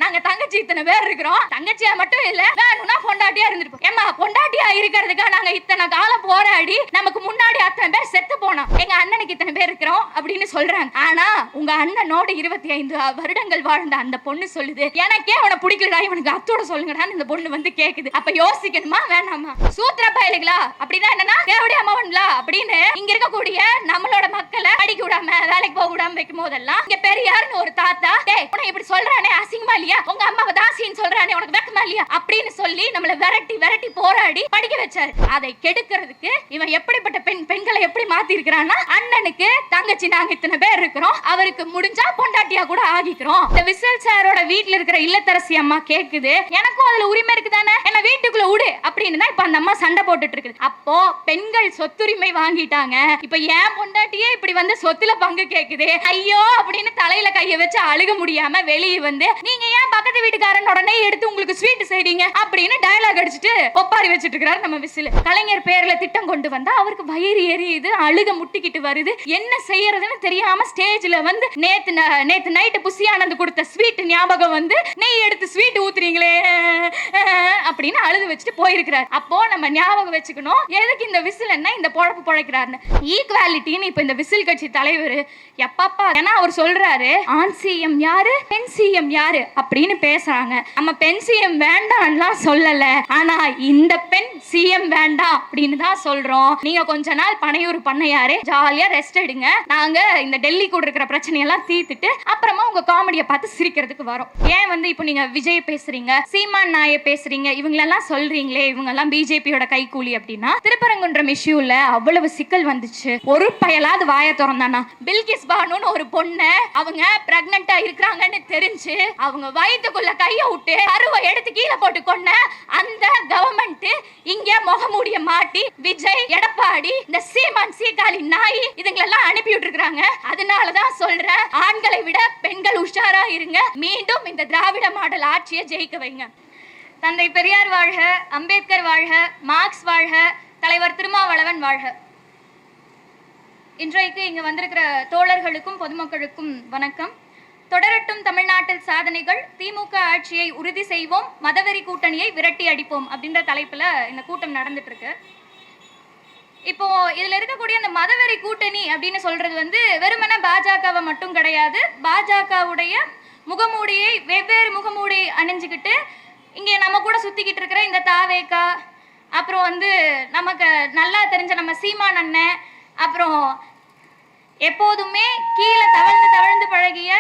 நாங்க தங்கச்சி இத்தனை பேர் இருக்கிறோம், தங்கச்சியா மட்டும் இல்ல வேணும்னா பொண்டாட்டியா இருந்திருப்போம். ஏமா பொண்டாட்டியா இருக்கிறதுக்கா நாங்க இத்தனை காலம் போராடி நமக்கு முன்னாடி அத்தனை பேர் செத்து போனோம், எங்க அண்ணனுக்கு இத்தனை பேர் இருக்கிறோம் அப்படின்னு சொல்றாங்க. ஆனா உங்க அண்ணனோட 25 வருடங்கள் வாழ்ந்த அந்த பொண்ணு சொல்லுது, எனக்கே அவனை பிடிக்கலடா, இவனுக்கு அத்தோட சொல்லுங்கடான்னு இந்த பொண்ணு வந்து கேக்குது. அப்ப யோசிக்கணுமா வேணாமா? சூத்திர பயலுகளா அப்படின்னா என்னன்னா தேவடி அம்மாவன்களா அப்படின்னு இங்க இருக்கக்கூடிய நம்மளோட மக்களை அடிக்க விடாம வேலைக்கு போக விடாம வைக்கும் போதெல்லாம் இங்க பெரியார்னு ஒரு தாத்தா, டேய் உன்னை இப்படி சொல்றானே அசிங்கமா இல்லையா, உங்க அம்மாவை தாசின்னு சொல்றானே உனக்கு வெக்கமா இல்லையா அப்படின்னு சொல்லி நம்மள விரட்டி விரட்டி போராடி படிக்க வச்சாரு. அதை கெடுக்கிறதுக்கு இவன் எப்படிப்பட்ட பெண்களை எப்படி மாத்தி இருக்கிறான்னா, அண்ணனுக்கு தங்கச்சி நாங்க இத்தனை பேர் இருக்கிறோம், அவருக்கு முடிஞ்சா பொண்டாட்டியா கூட ஆகிக்கிறோம். இந்த விசில் சாரோட வீட்டுல இருக்கிற இல்லத்தரசி அம்மா கேக்குது, எனக்கும் அதுல உரிமை இருக்குதானே, என்ன வீட்டுக்குள்ள விடு அப்படின்னு தான் இப்ப அந்த அம்மா சண்டை போட்டுட்டு இருக்குது. அப்போ பெண்கள் சொத்துரிமை வாங்கிட்டாங்க, இப்ப ஏன் பொண்டாட்டியே இப்படி வந்து சொத்துல பங்கு கேக்குது, ஐயோ அப்படின்னு தலையில கைய வச்சு அழுக முடியாம வெளியே வந்து, நீங்க ஏன் பக்கத்து வீட்டுக்காரன் உடனே எடுத்து உங்களுக்கு ஸ்வீட் செய்றீங்க அப்படின்னு டயலாக் அடிச்சுட்டு ஒப்பாரி வச்சுட்டு இருக்காரு நம்ம விசில். கலைஞர் பேர்ல திட்டம் கொண்டு வந்தா அவருக்கு வயிறு எரியுது, அழுக முட்டிக்கிட்டு வருது, என்ன செய்யறதுன்னு தெரியாம ஸ்டேஜ்ல வந்து நேத்து நைட்டு புசி ஆனந்த் கொடுத்த ஸ்வீட் ஞாபகம் வந்து நெய் எடுத்து ஸ்வீட் ஊத்துறீங்களே அப்படின்னு அழுது வச்சுட்டு போயிருக்கிறார். அப்போ நம்ம ஞாபகம் வச்சுக்கணும் எதுக்கு இந்த விசில் என்ன இந்த பொழப்பு பொழைக்கிறாருன்னு. ஈக்குவாலிட்டின்னு இப்ப இந்த விசில் கட்சி தலைவர் எப்பப்பா ஏன்னா அவர் சொல்றாரு, ஆண் சிஎம் யாரு பெண் சிஎம் யாரு அப்படின்னு பேசுறாங்க. நம்ம பெண் சிஎம் வேண்டாம்லாம் சொல்லல, ஆனா இந்த பெண் சிஎம் வேண்டாம் அப்படின்னு தான் சொல்றோம். நீங்க கொஞ்ச நாள் பனையூர் பண்ணையாரே ஜாலியா ரெஸ்ட் எடுங்க, நாங்க இந்த டெல்லி கூட இருக்கிற பிரச்சனையெல்லாம் தீர்த்துட்டு அப்புறமா உங்க காமெடியை பார்த்து சிரிக்கிறதுக்கு வரும். ஏன் வந்து இப்போ நீங்க விஜய் பேசுறீங்க, சீமான் நாயை பேசுறீங்க, இவங்களெல்லாம் சொல்றீங்களே இவங்க எல்லாம் பிஜேபியோட கைக்கூலி அப்படின்னா, திருப்பரங்குன்றம் இஷ்யூல அவ்வளவு சிக்கல் வந்துச்சு, ஒரு பயலாவது வாய திறந்தானா? பில்கிஸ் பானுன்னு ஒரு பொண்ணு அவங்க பிரெக்னண்டா இருக்கிறாங்கன்னு தெரிஞ்சு அவங்க வயிற்றுக்குள்ள கைய விட்டு கருவை எடுத்து கீழே போட்டு கொண்ட அந்த கவர்மெண்ட் இங்க முகமூடிய மாட்டி விஜய் எடப்பாடி இந்த சீமான் சீகாலி நாய் இதுங்களெல்லாம் அனுப்பி விட்டுருக்காங்க. அதனாலதான் சொல்றேன், ஆண்களை விட பெண்கள் உஷாரா இருங்க, மீண்டும் இந்த திராவிட மாடல் ஆட்சியை ஜெயிக்க வைங்க. தந்தை பெரியார் வாழ்க, அம்பேத்கர் வாழ்க, மார்க்ஸ் வாழ்க, தலைவர் திருமாவளவன் வாழ்க. இன்றைக்கு இங்கு வந்திருக்கிற தோழர்களுக்கும் பொதுமக்களுக்கும் வணக்கம். தொடரட்டும் தமிழ்நாட்டில் சாதனைகள், திமுக ஆட்சியை உறுதி செய்வோம், மதவெறி கூட்டணியை விரட்டி அடிப்போம் அப்படின்ற தலைப்புல இந்த கூட்டம் நடந்துட்டு இருக்கு. இப்போ இதுல இருக்கக்கூடிய அந்த மதவெறி கூட்டணி அப்படின்னு சொல்றது வந்து வெறுமனே பாஜகவை மட்டும் கிடையாது. பாஜகவுடைய முகமூடியை வெவ்வேறு முகமூடி அணிஞ்சுக்கிட்டு இங்கே நம்ம கூட சுத்திக்கிட்டு இருக்கிற இந்த தாவேகா, அப்புறம் வந்து நமக்கு நல்லா தெரிஞ்ச நம்ம சீமான் அண்ணன், அப்புறம் எப்போதுமே கீழே தவழ்ந்து தவழ்ந்து பழகிய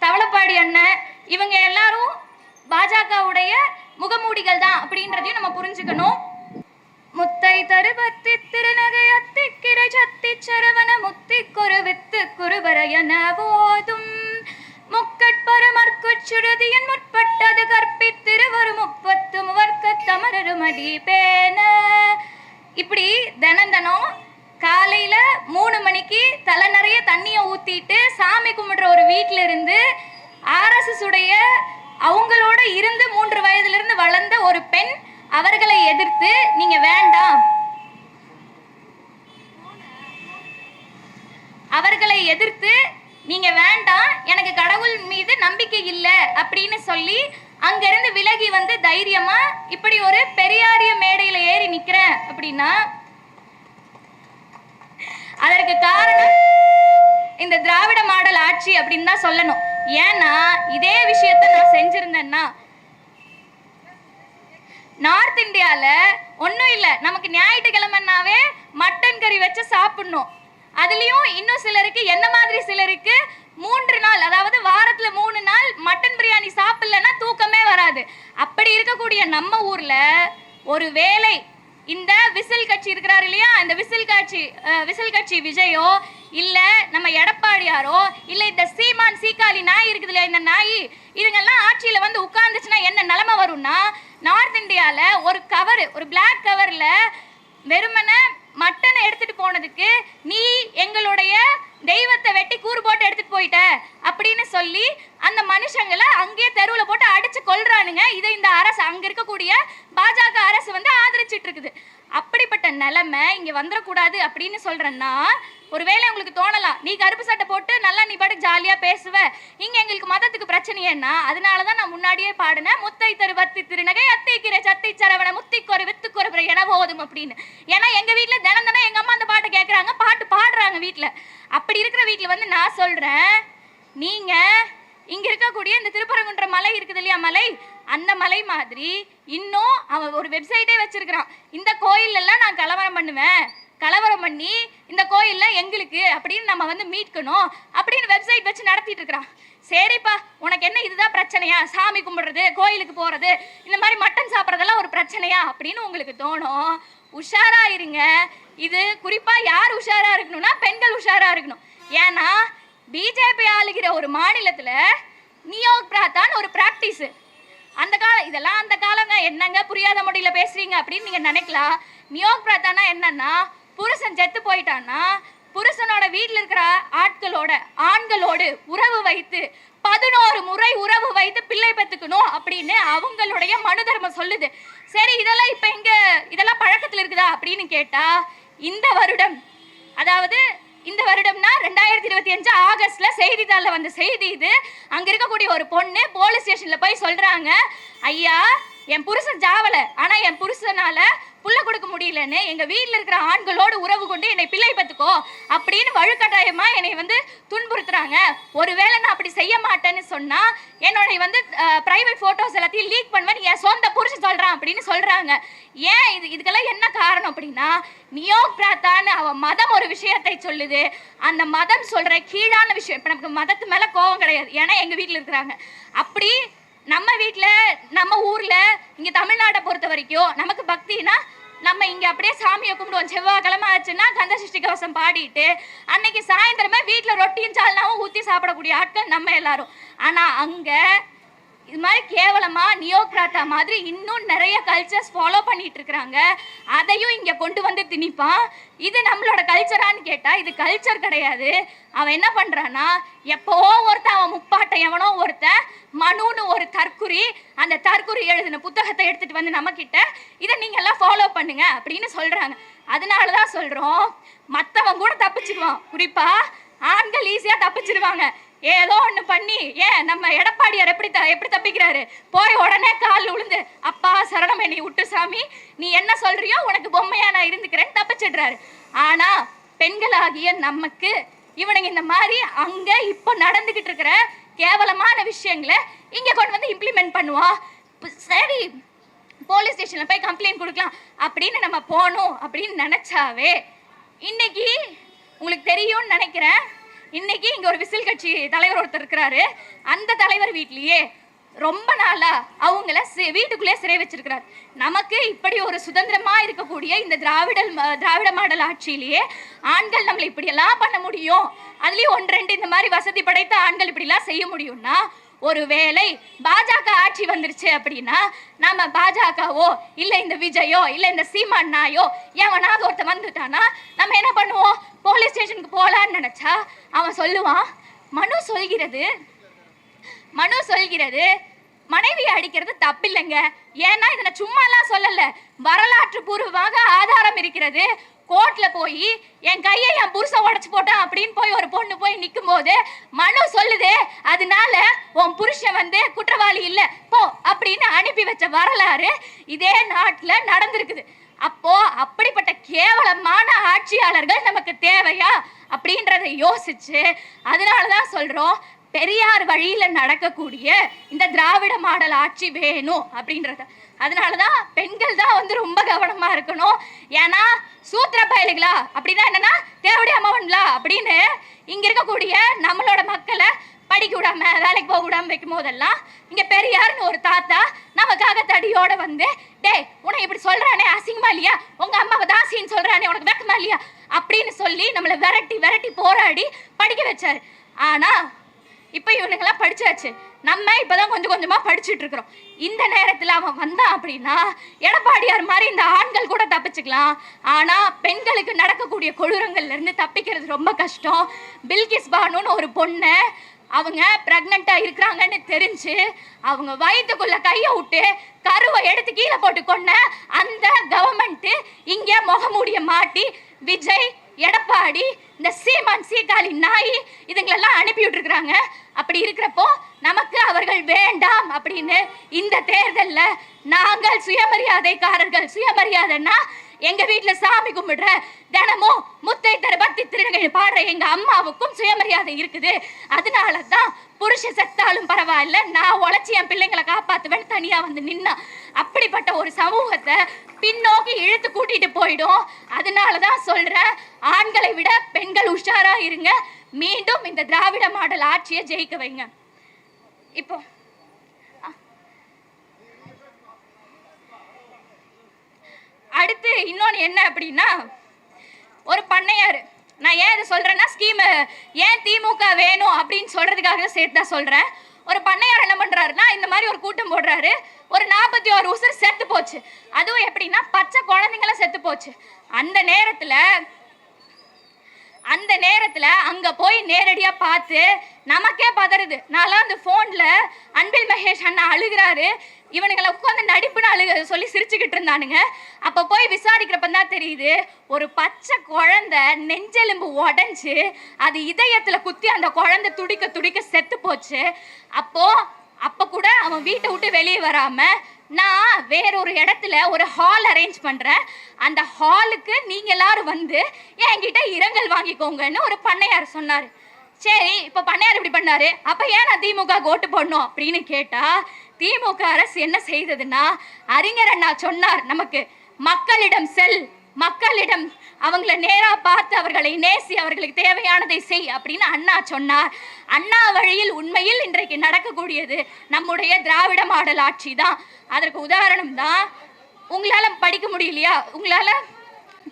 தவளப்பாடி அண்ணன், இவங்க எல்லாரும் பாஜகவுடைய முகமூடிகள் தான் அப்படின்றதையும் நம்ம புரிஞ்சுக்கணும். முத்தை தருபத்தி திருநகை அத்திக்கிரை சத்தி சரவண முத்திக்கொரு வித்து குருவரையன போதும் முக்கட்பரமற்குச்சுருதியின் முற்பட்டது கற்பித்திருவரும் 30 முவர்க்க தமரருமடி பேன. இப்படி தினம் காலையில 3 மணிக்கு தலை நிறைய தண்ணியை ஊத்திட்டு சாமி கும்பிடுற ஒரு வீட்டில இருந்து RSS உடைய அவங்களோட இருந்து 3 வயதுல இருந்து வளர்ந்த ஒரு பெண் அவர்களை எதிர்த்து நீங்க வேண்டாம், அவர்களை எதிர்த்து நீங்க வேண்டாம், எனக்கு கடவுள் மீது நம்பிக்கை இல்லை அப்படின்னு சொல்லி அங்கிருந்து விலகி வந்து தைரியமா இப்படி ஒரு பெரியாரிய மேடையில ஏறி நிக்கிறேன் அப்படின்னா அதற்கு காரணம் இந்த திராவிட மாடல் ஆட்சி அப்படின்னு தான் சொல்லணும். ஏன்னா இதே விஷயத்தை நான் செஞ்சிருந்தேன்னா நார்த் இந்தியால ஒன்றும் இல்லை, நமக்கு ஞாயிற்றுக்கிழமைனாவே மட்டன் கறி வச்சு சாப்பிடணும். அதுலேயும் இன்னும் சிலருக்கு என்ன மாதிரி சிலருக்கு 3 நாள், அதாவது வாரத்துல 3 நாள் மட்டன் பிரியாணி சாப்பிடலன்னா தூக்கமே வராது. அப்படி இருக்கக்கூடிய நம்ம ஊர்ல ஒரு வேளை இந்த விசில் கட்சி இருக்கிறாரு இல்லையா, இந்த விசில் கட்சி விஜயோ இல்ல நம்ம எடப்பாடியாரோ இல்ல இந்த சீமான் சீகாலி நாய் இருக்குது இல்லையா, இந்த நாய் இதுங்கெல்லாம் ஆட்சியில வந்து உட்கார்ந்துச்சுன்னா என்ன நிலைமை வரும்னா, நார்த் இந்தியால ஒரு பிளாக் கவர்ல வெறுமனே மட்டனை எடுத்துட்டு போனதுக்கு நீ எங்களுடைய தெய்வத்தை வெட்டி கூறு போட்டு எடுத்துட்டு போயிட்ட அப்படின்னு சொல்லி அந்த மனுஷங்களை அங்கேயே தெருவில் போட்டு அடிச்சு கொல்றானுங்க. இதை இந்த அரசு, அங்க இருக்கக்கூடிய பாஜக அரசு வந்து ஆதரிச்சிட்டு இருக்குது. அப்படிப்பட்ட நிலைமை இங்க வந்துடக்கூடாது அப்படின்னு சொல்றேன்னா, ஒருவேளை உங்களுக்கு தோணலாம், நீ கருப்பு சட்டை போட்டு நல்லா நீ பாட்டுக்கு ஜாலியா பேசுவ, இங்க எங்களுக்கு மதத்துக்கு பிரச்சனையேன்னா, அதனாலதான் நான் முன்னாடியே பாடினேன், முத்தை தரு வத்தி திருநகை அத்தை கிரை சத்தை சரவண முத்திக்கொரு வித்துக்கொரு என போதும் அப்படின்னு. ஏன்னா எங்க வீட்டுல தினம் தினம் எங்க அம்மா அந்த பாட்டை கேட்கறாங்க, பாட்டு பாடுறாங்க வீட்டுல. அப்படி இருக்கிற வீட்டுல வந்து நான் சொல்றேன், நீங்க இங்க இருக்கக்கூடிய இந்த திருப்பரங்குன்ற மலை இருக்குது இல்லையா, மலை, அந்த மலை மாதிரி இன்னும் அவன் ஒரு வெப்சைட்டே வச்சிருக்கிறான். இந்த கோயில் எல்லாம் நான் கலவரம் பண்ணுவேன், கலவரம் பண்ணி இந்த கோயில்ல எங்களுக்கு அப்படின்னு நம்ம வந்து மீட்கணும் அப்படின்னு வெப்சைட் வச்சு நடத்திட்டு இருக்கிறான். சரிப்பா, உனக்கு என்ன இதுதான் பிரச்சனையா, சாமி கும்பிடுறது, கோயிலுக்கு போறது, இந்த மாதிரி மட்டன் சாப்பிட்றதெல்லாம் ஒரு பிரச்சனையா அப்படின்னு உங்களுக்கு தோணும். உஷாரா இருங்க. இது குறிப்பா யார் உஷாரா இருக்கணும்னா பெண்கள் உஷாரா இருக்கணும். ஏன்னா பிஜேபி ஆளுகிற ஒரு மாநிலத்துல நியோக் பிரார்த்தனை ஒரு பிராக்டிஸ். அந்த காலம் இதெல்லாம் அந்த காலங்க, என்னங்க புரியாத மொழியில பேசுறீங்க அப்படின்னு நீங்க நினைக்கலாம். நியோக் பிரார்த்தனை என்னன்னா, புருஷன் செத்து போயிட்டான்னா புருஷனோட வீட்டில் இருக்கிற ஆண்களோடு உறவு வைத்து 11 முறை உறவு வைத்து பிள்ளை பெற்றுக்கணும் அப்படின்னு அவங்களுடைய மனு தர்மம் சொல்லுது. சரி, இதெல்லாம் இப்ப எங்க இதெல்லாம் பழக்கத்தில் இருக்குதா அப்படின்னு கேட்டா, இந்த வருடம், அதாவது இந்த வருடம்னா 2025 ஆகஸ்ட்ல செய்தித்தாளில் வந்த செய்தி இது. அங்க இருக்கக்கூடிய ஒரு பொண்ணு போலீஸ் ஸ்டேஷன்ல போய் சொல்றாங்க, ஐயா என் புருஷன் ஜாவல, ஆனா என் புருஷனால புள்ள கொடுக்க முடியலன்னு எங்க வீட்டில் இருக்கிற ஆண்களோடு உறவு கொண்டு என்னை பிள்ளை பத்துக்கோ அப்படின்னு வலுக்கட்டாயமா என்னை வந்து துன்புறுத்துறாங்க. ஒருவேளை நான் அப்படி செய்ய மாட்டேன்னு சொன்னா என்னோட வந்து பிரைவேட் போட்டோஸ் எல்லாத்தையும் லீக் பண்ணுவேன் என் சொந்த புருஷன் சொல்றான் அப்படின்னு சொல்றாங்க. ஏன் இதுக்கெல்லாம் என்ன காரணம் அப்படின்னா, நியோக் பிரார்த்தனை அவன் மதம் ஒரு விஷயத்தை சொல்லுது, அந்த மதம் சொல்ற கீழான விஷயம். இப்ப நமக்கு மதத்து மேல கோபம் கிடையாது, ஏன்னா எங்க வீட்டில் இருக்கிறாங்க. அப்படி நம்ம வீட்டில் நம்ம ஊரில் இங்கே தமிழ்நாட்டை பொறுத்த வரைக்கும் நமக்கு பக்தினா நம்ம இங்கே அப்படியே சாமியை கும்பிடுவோம். செவ்வாய்க்கிழமை ஆச்சுன்னா கந்த சஷ்டி கவசம் பாடிட்டு அன்னைக்கு சாயந்தரமே வீட்டில் ரொட்டியும் சால்னாவும் ஊற்றி சாப்பிடக்கூடிய ஆட்கள் நம்ம எல்லாரும். ஆனால் அங்கே இது மாதிரி கேவலமா நியோக்ராட்டா மாதிரி இன்னும் நிறைய கல்ச்சர்ஸ் ஃபாலோ பண்ணிட்டு இருக்கிறாங்க. அதையும் இங்க கொண்டு வந்து திணிப்பான். இது நம்மளோட கல்ச்சரான்னு கேட்டா இது கல்ச்சர் கிடையாது. அவன் என்ன பண்றான்னா, எப்போ ஒருத்தன் அவன் முப்பாட்டை எவனோ ஒருத்தன் மனுன்னு ஒரு தற்குறி, அந்த தற்குறி எழுதின புத்தகத்தை எடுத்துட்டு வந்து நம்ம கிட்ட இதை நீங்க எல்லாம் ஃபாலோ பண்ணுங்க அப்படின்னு சொல்றாங்க. அதனாலதான் சொல்றோம், மத்தவன் கூட தப்பிச்சிடுவான், குறிப்பா ஆண்கள் ஈஸியா தப்பிச்சிடுவாங்க. ஏதோ ஒன்று பண்ணி, ஏன் நம்ம எடப்பாடியார் எப்படி தப்பிக்கிறாரு, போய் உடனே கால் விழுந்து அப்பா சரணம் என்னை விட்டு சாமி, நீ என்ன சொல்றியோ உனக்கு பொம்மையா நான் இருந்துக்கிறேன்னு தப்பிச்சிடுறாரு. ஆனா பெண்களாகிய நமக்கு இவனுங்க இந்த மாதிரி அங்க இப்போ நடந்துகிட்டு இருக்கிற கேவலமான விஷயங்களை இங்க கொண்டு வந்து இம்ப்ளிமெண்ட் பண்ணுவான். சரி, போலீஸ் ஸ்டேஷன்ல போய் கம்ப்ளைண்ட் கொடுக்கலாம் அப்படின்னு நம்ம போகணும் அப்படின்னு நினைச்சாவே, இன்னைக்கு உங்களுக்கு தெரியும்னு நினைக்கிறேன், இன்னைக்கு இங்க ஒரு விசில் கட்சி தலைவர் ஒருத்தர் இருக்கிறாரு. அந்த தலைவர் வீட்லயே ரொம்ப நாளா அவங்கள வீட்டுக்குள்ளே சிறை வச்சிருக்கிறார். நமக்கு இப்படி ஒரு சுதந்திரமா இருக்கக்கூடிய இந்த திராவிட மாடல் ஆட்சியிலேயே ஆண்கள் நம்மளை இப்படி எல்லாம் பண்ண முடியும், அதுலயும் 1-2 இந்த மாதிரி வசதி படைத்த ஆண்கள் இப்படி எல்லாம் செய்ய முடியும்னா, ஒருவேளை பாஜக ஆட்சி வந்துருச்சு அப்படின்னா நம்ம பாஜகவோ இல்ல இந்த விஜயோ இல்ல இந்த சீமானாயோ எவனாவது ஒருத்த வந்துட்டானா நம்ம என்ன பண்ணுவோம், போலீஸ் ஸ்டேஷனுக்கு போலான்னு நினைச்சா அவன் சொல்லுவான், மனு சொல்கிறது மனைவியை அடிக்கிறது தப்பில்லைங்க, ஏன்னா இதை நான் சும்மாலாம் சொல்லல, வரலாற்று பூர்வமாக ஆதாரம் இருக்கிறது. கோர்ட்ல போய் என் கையை என் புருஷன் உடைச்சு போட்டான் அப்படின்னு போய் ஒரு பொண்ணு போய் நிற்கும் போது மனு சொல்லுது, அதனால உன் புருஷன் வந்து குற்றவாளி இல்லை போ அப்படின்னு அனுப்பி வச்ச வரலாறு இதே நாட்டுல நடந்திருக்குது. அப்போ அப்படிப்பட்ட கேவலமான ஆட்சியாளர்கள் நமக்கு தேவையா அப்படின்றத யோசிச்சு, அதனாலதான் சொல்றோம், பெரியார் வழியில நடக்கக்கூடிய இந்த திராவிட மாடல் ஆட்சி வேணும் அப்படின்றத. அதனாலதான் பெண்கள் தான் வந்து ரொம்ப கவனமா இருக்கணும். ஏன்னா சூத்திர பயலுகளா அப்படின்னா என்னன்னா தேவடைய அம்மாவன்களா அப்படின்னு இங்க இருக்கக்கூடிய நம்மளோட மக்களை படிக்க விடாம வேலைக்கு போக விடாம வைக்கும் போதெல்லாம் இங்க பெரியார்னு ஒரு தாத்தா நமக்காக தடியோட வந்து, டே உன்னை இப்படி சொல்றானே அசிங்கமா இல்லையா, உங்க அம்மாவை தாசின்னு சொல்றானே உனக்கு வெக்கமா இல்லையா அப்படின்னு சொல்லி நம்மளை விரட்டி போராடி படிக்க வச்சாரு. ஆனா இப்ப இவனுங்கெல்லாம் படிச்சாச்சு, நம்ம இப்பதான் கொஞ்சம் கொஞ்சமா படிச்சுட்டு இருக்கிறோம். இந்த நேரத்துல அவன் வந்தான் அப்படின்னா எடப்பாடியார் மாதிரி இந்த ஆண்கள் கூட தப்பிச்சுக்கலாம். ஆனா பெண்களுக்கு நடக்கக்கூடிய கொடூரங்கள்ல இருந்து தப்பிக்கிறது ரொம்ப கஷ்டம். பில்கிஸ் பானுன்னு ஒரு பொண்ணை அவங்க பிரெக்னெண்டா இருக்கிறாங்கன்னு தெரிஞ்சு அவங்க வயிற்றுக்குள்ள கையை விட்டு கருவை எடுத்து கீழே போட்டு கொண்ட அந்த கவர்மெண்ட் இங்க முகமூடிய மாட்டி விஜய், எடப்பாடி, இந்த சீமான், சீகாழி நாய் இதுங்களெல்லாம் அனுப்பி விட்டுருக்குறாங்க. அப்படி இருக்கிறப்போ நமக்கு அவர்கள் வேண்டாம் அப்படின்னு இந்த தேர்தலில் நாங்கள் சுயமரியாதைக்காரர்கள், சுயமரியாதைன்னா எங்க வீட்டுல சாமி கும்பிடுற தினமும் முத்தை தர பக்தி திருநகை பாடுற எங்க அம்மாவுக்கும் சுயமரியாதை இருக்குது. அதனாலதான் புருஷ செத்தாலும் பரவாயில்ல, நான் உழைச்சி என் பிள்ளைங்களை காப்பாத்துவேன் தனியா வந்து நின்னா. அப்படிப்பட்ட ஒரு சமூகத்தை பின்னோக்கி இழுத்து கூட்டிட்டு போயிடும். அதனாலதான் சொல்றேன், ஆண்களை விட பெண்கள் உஷாரா இருங்க. மீண்டும் இந்த திராவிட மாடல் ஆட்சியை ஜெயிக்க வைங்க. இப்போ அடுத்து இன்னொன்று என்ன அப்படின்னா, ஒரு பண்ணையார், நான் ஏன் இதை சொல்கிறேன்னா ஸ்கீம் ஏன் திமுக வேணும் அப்படின்னு சொல்கிறதுக்காக சேர்த்து தான் சொல்கிறேன். ஒரு பண்ணையார் என்ன பண்ணுறாருன்னா, இந்த மாதிரி ஒரு கூட்டம் போடுறாரு. ஒரு 41 உசுர் செத்து போச்சு. அதுவும் எப்படின்னா பச்சை குழந்தைங்களாம் செத்து போச்சு. அந்த நேரத்தில் அங்கே போய் நேரடியாக பார்த்து நமக்கே பதறுது. நான்லாம் அந்த ஃபோனில் அன்பில் மகேஷ் அண்ணா அழுகிறாரு, இவனுங்களை உட்காந்து நடிப்புன்னு சொல்லி சிரிச்சுக்கிட்டு இருந்தானுங்க. அப்போ போய் விசாரிக்கிறப்ப தான் தெரியுது, ஒரு பச்சை குழந்தை நெஞ்செலும்பு உடஞ்சி அது இதயத்தில் குத்தி அந்த குழந்தை துடிக்க துடிக்க செத்து போச்சு. அப்போ கூட அவன் வீட்டை விட்டு வெளியே வராமல், நான் வேறொரு இடத்துல ஒரு ஹால் அரேஞ்ச் பண்ணுறேன், அந்த ஹாலுக்கு நீங்கள் எல்லாரும் வந்து என்கிட்ட இரங்கல் வாங்கிக்கோங்கன்னு ஒரு பண்ணையார் சொன்னார். சரி, இப்போ பண்ணையார் இப்படி பண்ணாரு, அப்போ ஏன் நான் திமுக ஓட்டு போடணும் அப்படின்னு கேட்டா, திமுக அரசு என்ன செய்ததுன்னா, அறிஞர் அண்ணா சொன்னார் நமக்கு, மக்களிடம் செல், மக்களிடம் அவங்கள நேரா பார்த்து அவர்களை நேசி, அவர்களுக்கு தேவையானதை செய் அப்படின்னு அண்ணா சொன்னார். அண்ணா வழியில் உண்மையில் இன்றைக்கு நடக்கக்கூடியது நம்முடைய திராவிட மாடல் ஆட்சி தான். அதற்கு உதாரணம் தான், உங்களால படிக்க முடியலையா, உங்களால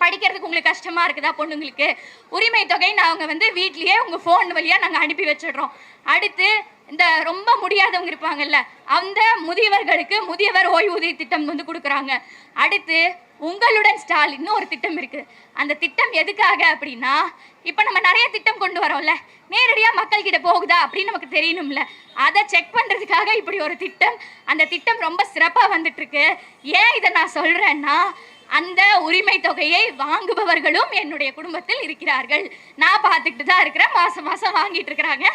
படிக்கிறதுக்கு உங்களுக்கு கஷ்டமா இருக்குதா, பொண்ணுங்களுக்கு உரிமை தொகை நாங்கள் வந்து வீட்லயே உங்க ஃபோன் வழியா நாங்கள் அனுப்பி வச்சிடுறோம். அடுத்து இந்த ரொம்ப முடியாதவங்க இருப்பாங்கல்ல, அந்த முதியவர்களுக்கு முதியவர் ஓய்வூதிய திட்டம் வந்து கொடுக்குறாங்க. அடுத்து உங்களுடன் ஸ்டாலின்னு ஒரு திட்டம் இருக்குது. அந்த திட்டம் எதுக்காக அப்படின்னா, இப்போ நம்ம நிறைய திட்டம் கொண்டு வரோம்ல, நேரடியாக மக்கள்கிட்ட போகுதா அப்படின்னு நமக்கு தெரியணும்ல, அதை செக் பண்ணுறதுக்காக இப்படி ஒரு திட்டம். அந்த திட்டம் ரொம்ப சிறப்பாக வந்துட்டு இருக்கு. ஏன் இதை நான் சொல்கிறேன்னா, அந்த உரிமை தொகையை வாங்குபவர்களும் என்னுடைய குடும்பத்தில் இருக்கிறார்கள். நான் பார்த்துக்கிட்டு தான் இருக்கிறேன், மாதம் மாதம் வாங்கிட்டு இருக்கிறாங்க.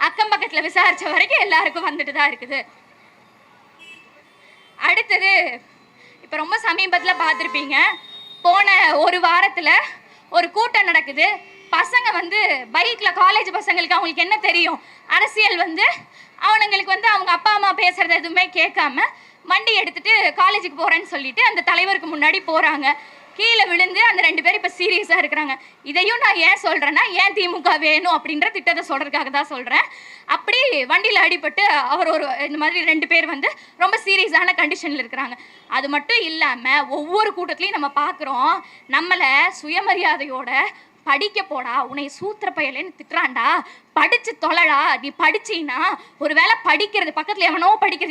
அக்கம் பக்கத்தில் விசாரித்த வரைக்கும் எல்லாருக்கும் வந்துட்டு தான் இருக்குது. அடுத்தது, இப்போ ரொம்ப சமீபத்தில் பார்த்துருப்பீங்க, போன ஒரு வாரத்தில் ஒரு கூட்டம் நடக்குது. பசங்க வந்து பைக்கில், காலேஜ் பசங்களுக்கு அவங்களுக்கு என்ன தெரியும், அரசியல் வந்து அவனுங்களுக்கு வந்து அவங்க அப்பா அம்மா பேசுகிறது எதுவுமே கேட்காம வண்டி எடுத்துட்டு காலேஜுக்கு போகிறேன்னு சொல்லிட்டு அந்த தலைவருக்கு முன்னாடி போகிறாங்க. கீழே விழுந்து அந்த 2 பேர் இப்போ சீரியஸாக இருக்கிறாங்க. இதையும் நான் ஏன் சொல்கிறேன்னா, ஏன் திமுக வேணும் அப்படின்ற திட்டத்தை சொல்கிறதுக்காக தான் சொல்கிறேன். அப்படி வண்டியில் அடிபட்டு அவர் இந்த மாதிரி 2 பேர் வந்து ரொம்ப சீரியஸான கண்டிஷனில் இருக்கிறாங்க. அது மட்டும் இல்லாமல் ஒவ்வொரு கூட்டத்துலையும் நம்ம பார்க்குறோம், நம்மளை சுயமரியாதையோட படிக்க போடா, உன்னை சூத்திர பயலேன்னு திட்டுறான்டா, படிச்சு தொலைடா, நீ படிச்சின்னா ஒரு வேளை படிக்கிறது பக்கத்தில்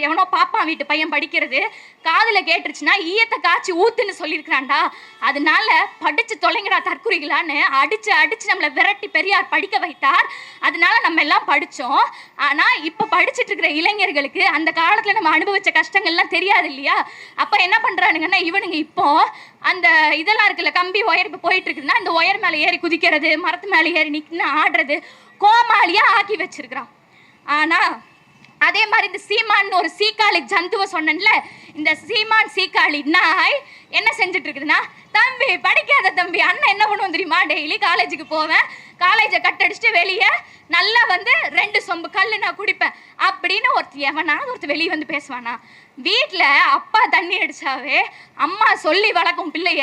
எவனோ பாப்பா வீட்டு பையன் படிக்கிறது காதில் கேட்டுருச்சுன்னா ஈயத்தை காய்ச்சி ஊத்துன்னு சொல்லியிருக்கிறான்டா, அதனால படிச்சு தொலைங்கடா தற்குறிகளான்னு அடிச்சு நம்மளை விரட்டி பெரியார் படிக்க வைத்தார். அதனால நம்ம எல்லாம் படித்தோம். ஆனால் இப்போ படிச்சுட்டு இருக்கிற இளைஞர்களுக்கு அந்த காலத்தில் நம்ம அனுபவிச்ச கஷ்டங்கள்லாம் தெரியாது இல்லையா? அப்போ என்ன பண்ணுறானுங்கன்னா, இவனுங்க இப்போ அந்த இதெல்லாம் இருக்குல்ல, கம்பி ஒயர் இப்போ போயிட்டு இருக்குதுன்னா இந்த ஒயர் மேலே ஏறி குதிக்கிறது, மரத்து மேலே ஏறி நிற்கின்னு ஆடுறது கோமாளியா ஆக்கி வச்சிருக்கிறான். ஆனா அதே மாதிரி இந்த சீமான் ஒரு சீக்காளி ஜந்துவ சொன்னேன்ல, இந்த சீமான் சீக்காளி நாய் என்ன செஞ்சுட்டு இருக்குதுன்னா, தம்பி படிக்காத தம்பி, அண்ணன் என்ன பண்ணுவோம் தெரியுமா, டெய்லி காலேஜுக்கு போவேன், காலேஜை கட்டடிச்சுட்டு வெளியே நல்லா வந்து 2 சொம்பு கல் நான் குடிப்பேன் அப்படின்னு ஒருத்தர் வெளியே வந்து பேசுவானா? வீட்டில் அப்பா தண்ணி அடிச்சாவே அம்மா சொல்லி வளர்க்கும் பிள்ளைய,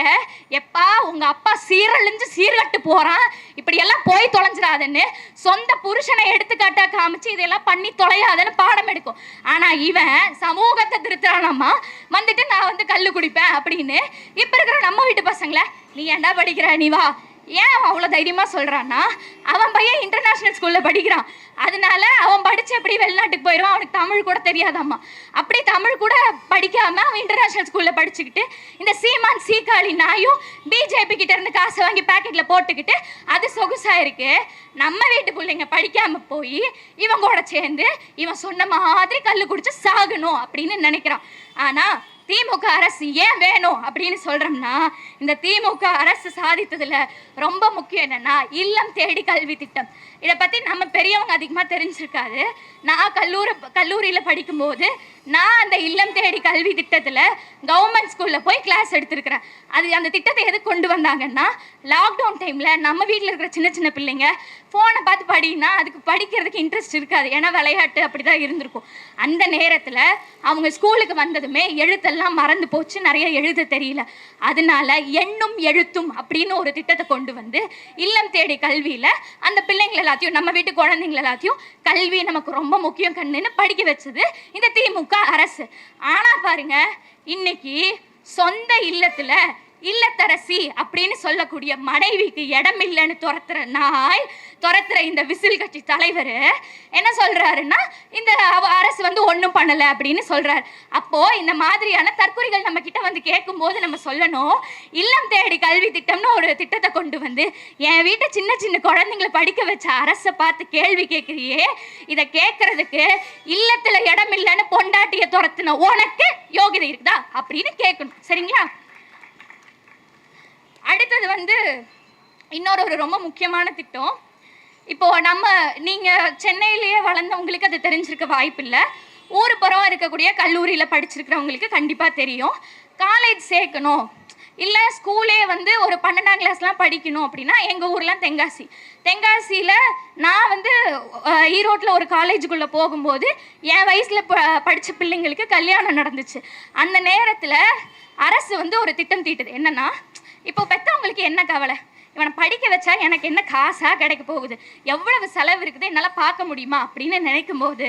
எப்பா உங்க அப்பா சீரழிஞ்சு சீர்கட்டு போறான், இப்படி எல்லாம் போய் தொலைஞ்சிடாதுன்னு சொந்த புருஷனை எடுத்துக்காட்டா காமிச்சு இதெல்லாம் பண்ணி தொலையாதன்னு பாடம் எடுக்கும். ஆனா இவன் சமூகத்தை திருத்துறானம்மா, வந்துட்டு நான் வந்து கல்லு குடிப்பேன் அப்படின்னு. இப்ப இருக்கிற நம்ம வீட்டு பசங்களை, நீ ஏன்டா படிக்கிற, நீ வா, ஏன் அவன் அவ்வளோ தைரியமாக சொல்கிறான்னா, அவன் பையன் இன்டர்நேஷ்னல் ஸ்கூலில் படிக்கிறான். அதனால அவன் படித்து எப்படி வெளிநாட்டுக்கு போயிடுவான், அவனுக்கு தமிழ் கூட தெரியாதாம்மா. அப்படி தமிழ் கூட படிக்காமல் அவன் இன்டர்நேஷ்னல் ஸ்கூலில் படிச்சுக்கிட்டு இந்த சீமான் சீக்காளி நாயும் பிஜேபி கிட்ட இருந்து காசை வாங்கி பேக்கெட்டில் போட்டுக்கிட்டு அது சொகுசாக இருக்கு. நம்ம வீட்டு பிள்ளைங்க படிக்காமல் போய் இவங்கூட சேர்ந்து இவன் சொன்ன மாதிரி கல் குடிச்சு சாகணும் அப்படின்னு நினைக்கிறான். ஆனால் திமுக அரசு ஏன் வேணும் அப்படின்னு சொல்றோம்னா, இந்த திமுக அரசு சாதித்ததுல ரொம்ப முக்கியம் என்னன்னா இல்லம் தேடி கல்வி திட்டம். இதை பத்தி நம்ம பெரியவங்க அதிகமா தெரிஞ்சிருக்காது. நான் கல்லூரியில படிக்கும்போது நான் அந்த இல்லம் தேடி கல்வி திட்டத்துல கவர்மெண்ட் ஸ்கூல்ல போய் கிளாஸ் எடுத்திருக்கிறேன். அது அந்த திட்டத்தை எது கொண்டு வந்தாங்கன்னா, லாக்டவுன் டைம்ல நம்ம வீட்டில் இருக்கிற சின்ன சின்ன பிள்ளைங்க ஃபோனை பார்த்து படினா அதுக்கு படிக்கிறதுக்கு இன்ட்ரெஸ்ட் இருக்காது, ஏன்னா விளையாட்டு அப்படிதான் இருந்திருக்கும். அந்த நேரத்தில் அவங்க ஸ்கூலுக்கு வந்ததுமே எழுத்தெல்லாம் மறந்து போச்சு, நிறைய எழுத தெரியல. அதனால எண்ணும் எழுத்தும் அப்படின்னு ஒரு திட்டத்தை கொண்டு வந்து இல்லம் தேடி கல்வியில் அந்த பிள்ளைங்களை எல்லாத்தையும், நம்ம வீட்டு குழந்தைங்க எல்லாத்தையும் கல்வி நமக்கு ரொம்ப முக்கியம் கண்ணுன்னு படிக்க வச்சது இந்த திமுக அரசு. ஆனால் பாருங்க, இன்னைக்கு சொந்த இல்லத்துல இல்லத்தரசி அப்படின்னு சொல்லக்கூடிய மனைவிக்கு இடம் இல்லைன்னு துரத்துற இந்த விசில் கட்சி தலைவர் என்ன சொல்றாருன்னா, இந்த அரசு வந்து ஒன்றும் பண்ணலை அப்படின்னு சொல்றாரு. அப்போ இந்த மாதிரியான தற்கொலைகள் நம்ம கிட்ட வந்து கேட்கும் போது நம்ம சொல்லணும், இல்லம் தேடி கல்வி திட்டம்னு ஒரு திட்டத்தை கொண்டு வந்து என் வீட்டை சின்ன சின்ன குழந்தைங்களை படிக்க வச்ச அரசை பார்த்து கேள்வி கேட்குறியே, இதை கேட்கறதுக்கு இல்லத்துல இடம் இல்லைன்னு பொண்டாட்டிய துரத்துன உனக்கு யோகிதை இருக்குதா அப்படின்னு கேட்கணும். சரிங்களா? அடுத்தது வந்து இன்னொரு ரொம்ப முக்கியமான திட்டம். இப்போ நீங்கள் சென்னையிலேயே வளர்ந்தவங்களுக்கு அது தெரிஞ்சிருக்க வாய்ப்பில்லை. ஊர் புறம் இருக்கக்கூடிய கல்லூரியில் படிச்சிருக்கிறவங்களுக்கு கண்டிப்பாக தெரியும். காலேஜ் சேர்க்கணும் இல்லை ஸ்கூலே வந்து ஒரு 12ஆம் கிளாஸ்லாம் படிக்கணும் அப்படின்னா எங்கள் ஊர்லாம் தென்காசியில் நான் வந்து ஈரோட்டில் ஒரு காலேஜுக்குள்ளே போகும்போது என் வயசில் படித்த பிள்ளைங்களுக்கு கல்யாணம் நடந்துச்சு. அந்த நேரத்தில் அரசு வந்து ஒரு திட்டம் தீட்டுது. என்னென்னா, இப்போ பெற்றவங்களுக்கு என்ன கவலை, இவனை படிக்க வச்சா எனக்கு என்ன காசாக கிடைக்க போகுது, எவ்வளவு செலவு இருக்குது என்னால் பார்க்க முடியுமா அப்படின்னு நினைக்கும் போது,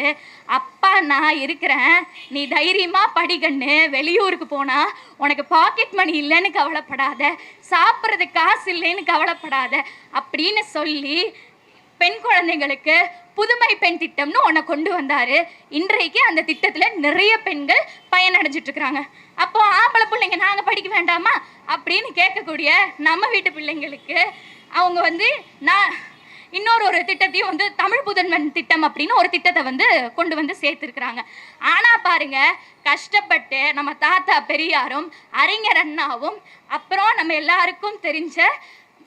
அப்பா நான் இருக்கிறேன், நீ தைரியமாக படிக்கன்னு, வெளியூருக்கு போனால் உனக்கு பாக்கெட் மணி இல்லைன்னு கவலைப்படாத, சாப்பிட்றதுக்கு காசு இல்லைன்னு கவலைப்படாத அப்படின்னு சொல்லி பெண் குழந்தைங்களுக்கு புதுமை பெண் திட்டம்னு ஒன்றை கொண்டு வந்தார். இன்றைக்கு அந்த திட்டத்தில் நிறைய பெண்கள் பயனடைஞ்சிட்டு இருக்கிறாங்க. அப்போ ஆம்பளை பிள்ளைங்க நாங்கள் படிக்க வேண்டாமா அப்படின்னு கேட்கக்கூடிய நம்ம வீட்டு பிள்ளைங்களுக்கு அவங்க வந்து இன்னொரு திட்டத்தையும் வந்து தமிழ் புதல்வன் திட்டம் அப்படின்னு ஒரு திட்டத்தை வந்து கொண்டு வந்து சேர்த்துருக்குறாங்க. ஆனால் பாருங்க, கஷ்டப்பட்டு நம்ம தாத்தா பெரியாரும் அறிஞர் அண்ணாவும் அப்புறம் நம்ம எல்லாருக்கும் தெரிஞ்ச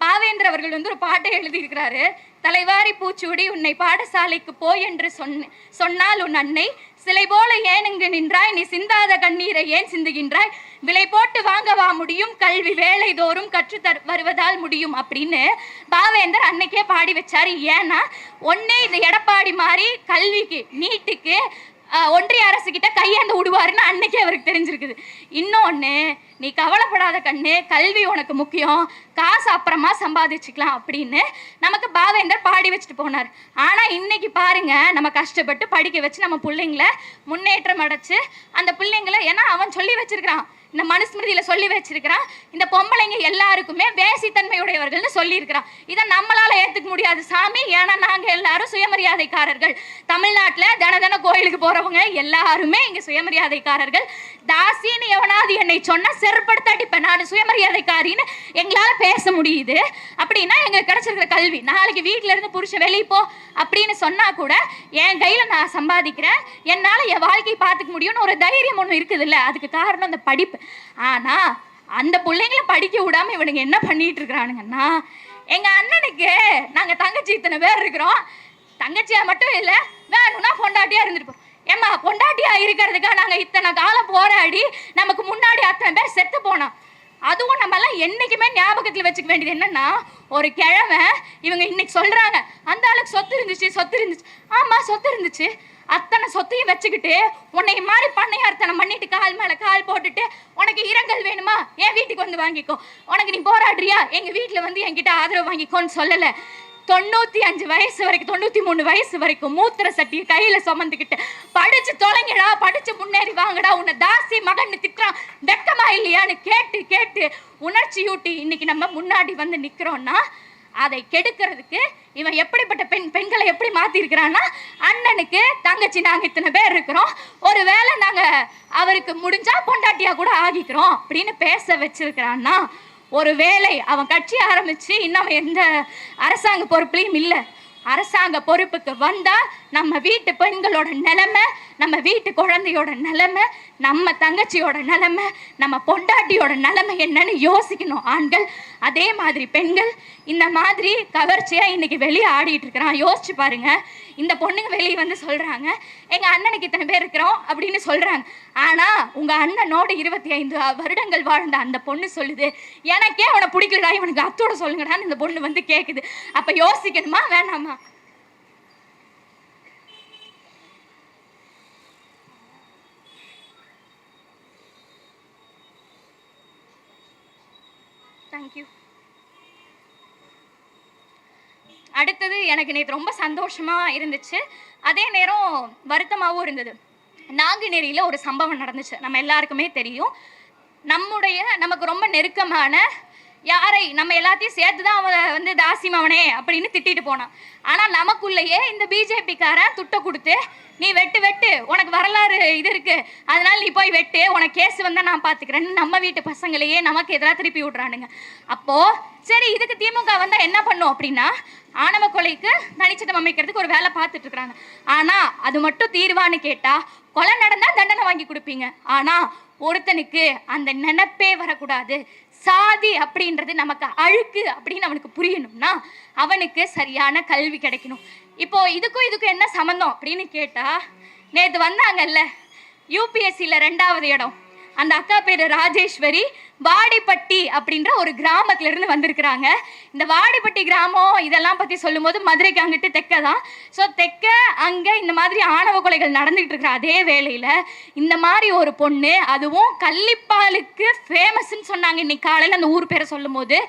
பாவேந்தர் அவர்கள் வந்து ஒரு பாட்டை எழுதியிருக்கிறாரு. தலைவாரி பூச்சூடி உன்னை பாடசாலைக்கு போய் என்று சொன்னால் உன் அன்னை சிலை போல ஏன் இங்கு நின்றாய், நீ சிந்தாத கண்ணீரை ஏன் சிந்துகின்றாய், விலை போட்டு வாங்கவா முடியும், கல்வி வேலை தோறும் கற்று வருவதால் முடியும் அப்படின்னு பாவேந்தர் அன்னைக்கே பாடி வச்சாரு. ஏன்னா ஒன்னே இந்த எடப்பாடி மாதிரி கல்விக்கு நீட்டுக்கு ஒன்றிய அரசு கிட்ட கையேந்து விடுவாருன்னு அன்னைக்கே அவருக்கு தெரிஞ்சிருக்குது. இன்னொன்று, நீ கவலைப்படாத கண்ணு, கல்வி உனக்கு முக்கியம், காசு அப்புறமா சம்பாதிச்சுக்கலாம் அப்படின்னு நமக்கு பாவேந்தர் பாடி வச்சுட்டு போனார். ஆனால் இன்னைக்கு பாருங்க, நம்ம கஷ்டப்பட்டு படிக்க வச்சு நம்ம பிள்ளைங்கள முன்னேற்றம் அடைச்சு அந்த பிள்ளைங்களை, ஏன்னா அவன் சொல்லி வச்சிருக்கிறான், இந்த மனுஸ்மிருதியில் சொல்லி வச்சிருக்கிறான், இந்த பொம்பளைங்க எல்லாருக்குமே வேசித்தன்மையுடையவர்கள்னு சொல்லியிருக்கிறான். இதை நம்மளால ஏற்றுக்க முடியாது சாமி, ஏன்னா நாங்கள் எல்லாரும் சுயமரியாதைக்காரர்கள். தமிழ்நாட்டில் தின கோயிலுக்கு போகிறவங்க எல்லாருமே இங்கே சுயமரியாதைக்காரர்கள். தாசின்னு எவனாவது என்னை சொன்னால் செருப்படுத்த அடிப்பேன், நான் சுயமரியாதைக்காரின்னு எங்களால் பேச முடியுது. அப்படின்னா எங்களுக்கு கிடைச்சிருக்கிற கல்வி, நாளைக்கு வீட்டில இருந்து புருஷன் வெளியே போ அப்படின்னு சொன்னால் கூட என் கையில் நான் சம்பாதிக்கிறேன், என்னால் என் வாழ்க்கையை பார்த்துக்க முடியும்னு ஒரு தைரியம் ஒன்று இருக்குது இல்லை? அதுக்கு காரணம் அந்த படிப்பு. ஆனா அந்த பிள்ளைங்களை படிக்க விடாம இவனுங்க என்ன பண்ணிட்டு இருக்கிறானுங்கன்னா, எங்க அண்ணனுக்கு நாங்க தங்கச்சி இத்தனை பேர் இருக்கிறோம், தங்கச்சியா மட்டும் இல்ல வேணும்னா பொண்டாட்டியா இருந்திருப்போம். ஏமா பொண்டாட்டியா இருக்கிறதுக்காக நாங்க இத்தனை காலம் போராடி நமக்கு முன்னாடி அத்தனை பேர் செத்து போனோம். அதுவும் நம்ம எல்லாம் என்னைக்குமே ஞாபகத்தில் வச்சுக்க வேண்டியது என்னன்னா, ஒரு கிழமை இவங்க இன்னைக்கு சொல்றாங்க அந்த ஆளுக்கு சொத்து இருந்துச்சு. ஆமா சொத்து இருந்துச்சு, அத்தனை சொத்தையும் வச்சுக்கிட்டு உன்னை மாதிரி பண்ணையார்த்தனம் பண்ணிட்டு கால் மேல கால் போட்டுட்டு உனக்கு இரங்கல் வேணுமா என் வீட்டுக்கு வந்து வாங்கிக்கோ, உனக்கு நீ போராடுறியா எங்க வீட்டுல வந்து என்கிட்ட ஆதரவு வாங்கிக்கோன்னு சொல்லல. 95 வயசு வரைக்கும் 93 வயசு வரைக்கும் மூத்திர சட்டியை கையில சுமந்துக்கிட்டு படிச்சு தொலைங்கடா, படிச்சு முன்னேறி வாங்கடா, உன்னை தாசி மகன் திட்டுறான் வெக்கமா இல்லையான்னு கேட்டு உணர்ச்சியூட்டி இன்னைக்கு நம்ம முன்னாடி வந்து நிக்கிறோம்னா அதை கெடுக்கிறதுக்கு இவன் எப்படிப்பட்ட பெண்களை எப்படி மாத்திருக்கிறான்னா, அண்ணனுக்கு தங்கச்சி நாங்க இத்தனை பேர் இருக்கிறோம், ஒருவேளை நாங்க அவருக்கு முடிஞ்சா பொண்டாட்டியா கூட ஆகிக்கிறோம் அப்படின்னு பேச வச்சிருக்கிறான்னா, ஒரு வேளை அவன் கட்சி ஆரம்பிச்சு இன்னும் எந்த அரசாங்க பொறுப்புலையும் இல்லை. அரசாங்க பொறுப்புக்கு வந்தா நம்ம வீட்டு பெண்களோட நிலைமை, நம்ம வீட்டு குழந்தையோட நிலைமை, நம்ம தங்கச்சியோட நிலைமை, நம்ம பொண்டாட்டியோட நிலைமை என்னன்னு யோசிக்கணும் ஆண்கள். அதே மாதிரி பெண்கள் இந்த மாதிரி கவர்ச்சியா இன்னைக்கு வெளியே ஆடிட்டு இருக்கிறான். யோசிச்சு பாருங்க. இந்த பொண்ணுங்க வெளியே வந்து சொல்றாங்க, எங்க அண்ணனுக்கு இத்தனை பேர் இருக்கிறோம் அப்படின்னு சொல்றாங்க. ஆனா உங்க அண்ணனோட 25 வருடங்கள் வாழ்ந்த அந்த பொண்ணு சொல்லுது, எனக்கே அவனை பிடிக்கலடா, இவனுக்கு அத்தோட சொல்லுங்கடான்னு இந்த பொண்ணு வந்து கேக்குது. அப்ப யோசிக்கணுமா வேணாமா? தேங்க்யூ. அடுத்தது எனக்கு நேற்று ரொம்ப சந்தோஷமா இருந்துச்சு, அதே நேரம் வருத்தமாகவும் இருந்தது. நாங்குநேரியில் ஒரு சம்பவம் நடந்துச்சு, நம்ம எல்லாருக்குமே தெரியும். நமக்கு ரொம்ப நெருக்கமான யாரை நம்ம எல்லாத்தையும் சேர்த்து தான் அவன் வந்து தாசிமவனே அப்படின்னு திட்டிட்டு போனான். ஆனால் நமக்குள்ளேயே இந்த பிஜேபிக்காரன் துட்டை கொடுத்து, நீ வெட்டு உனக்கு வரலாறு இது இருக்கு, அதனால நீ போய் வெட்டு, உனக்கு கேஸ் வந்தால் நான் பார்த்துக்கிறேன்னு நம்ம வீட்டு பசங்களையே நமக்கு எதிராக திருப்பி விட்றானுங்க. அப்போது சரி, இதுக்கு திமுக வந்தால் என்ன பண்ணும் அப்படின்னா, ஆணவ கொலைக்கு தனிச்சட்டம் அமைக்கிறதுக்கு ஒரு வேலை பார்த்துட்டு இருக்கிறாங்க. ஆனால் அது மட்டும் தீர்வான்னு கேட்டால், கொலை நடந்தால் தண்டனை வாங்கி கொடுப்பீங்க. ஆனால் ஒருத்தனுக்கு அந்த நினைப்பே வரக்கூடாது. சாதி அப்படின்றது நமக்கு அழுக்கு அப்படின்னு அவனுக்கு புரியணும்னா அவனுக்கு சரியான கல்வி கிடைக்கணும். இப்போ இதுக்கும் என்ன சம்மந்தம் அப்படின்னு கேட்டா, நேற்று வந்தாங்கல்ல யூபிஎஸ்சியில் 2வது இடம், அந்த அக்கா பேர் ராஜேஸ்வரி, வாடிப்பட்டி அப்படின்ற ஒரு கிராமத்துல இருந்து வந்திருக்கிறாங்க. இந்த வாடிப்பட்டி கிராமம் இதெல்லாம் பத்தி சொல்லும் போது மதுரைக்கு அங்கிட்டு தெக்க தான். ஸோ தெக்க அங்க இந்த மாதிரி ஆணவ கொலைகள் நடந்துகிட்டு இருக்கிற அதே வேளையில இந்த மாதிரி ஒரு பொண்ணு, அதுவும் கள்ளிப்பாலுக்கு ஃபேமஸ்ன்னு சொன்னாங்க இன்னைக்கு காலையில் அந்த ஊர் பேரை சொல்லும் போது.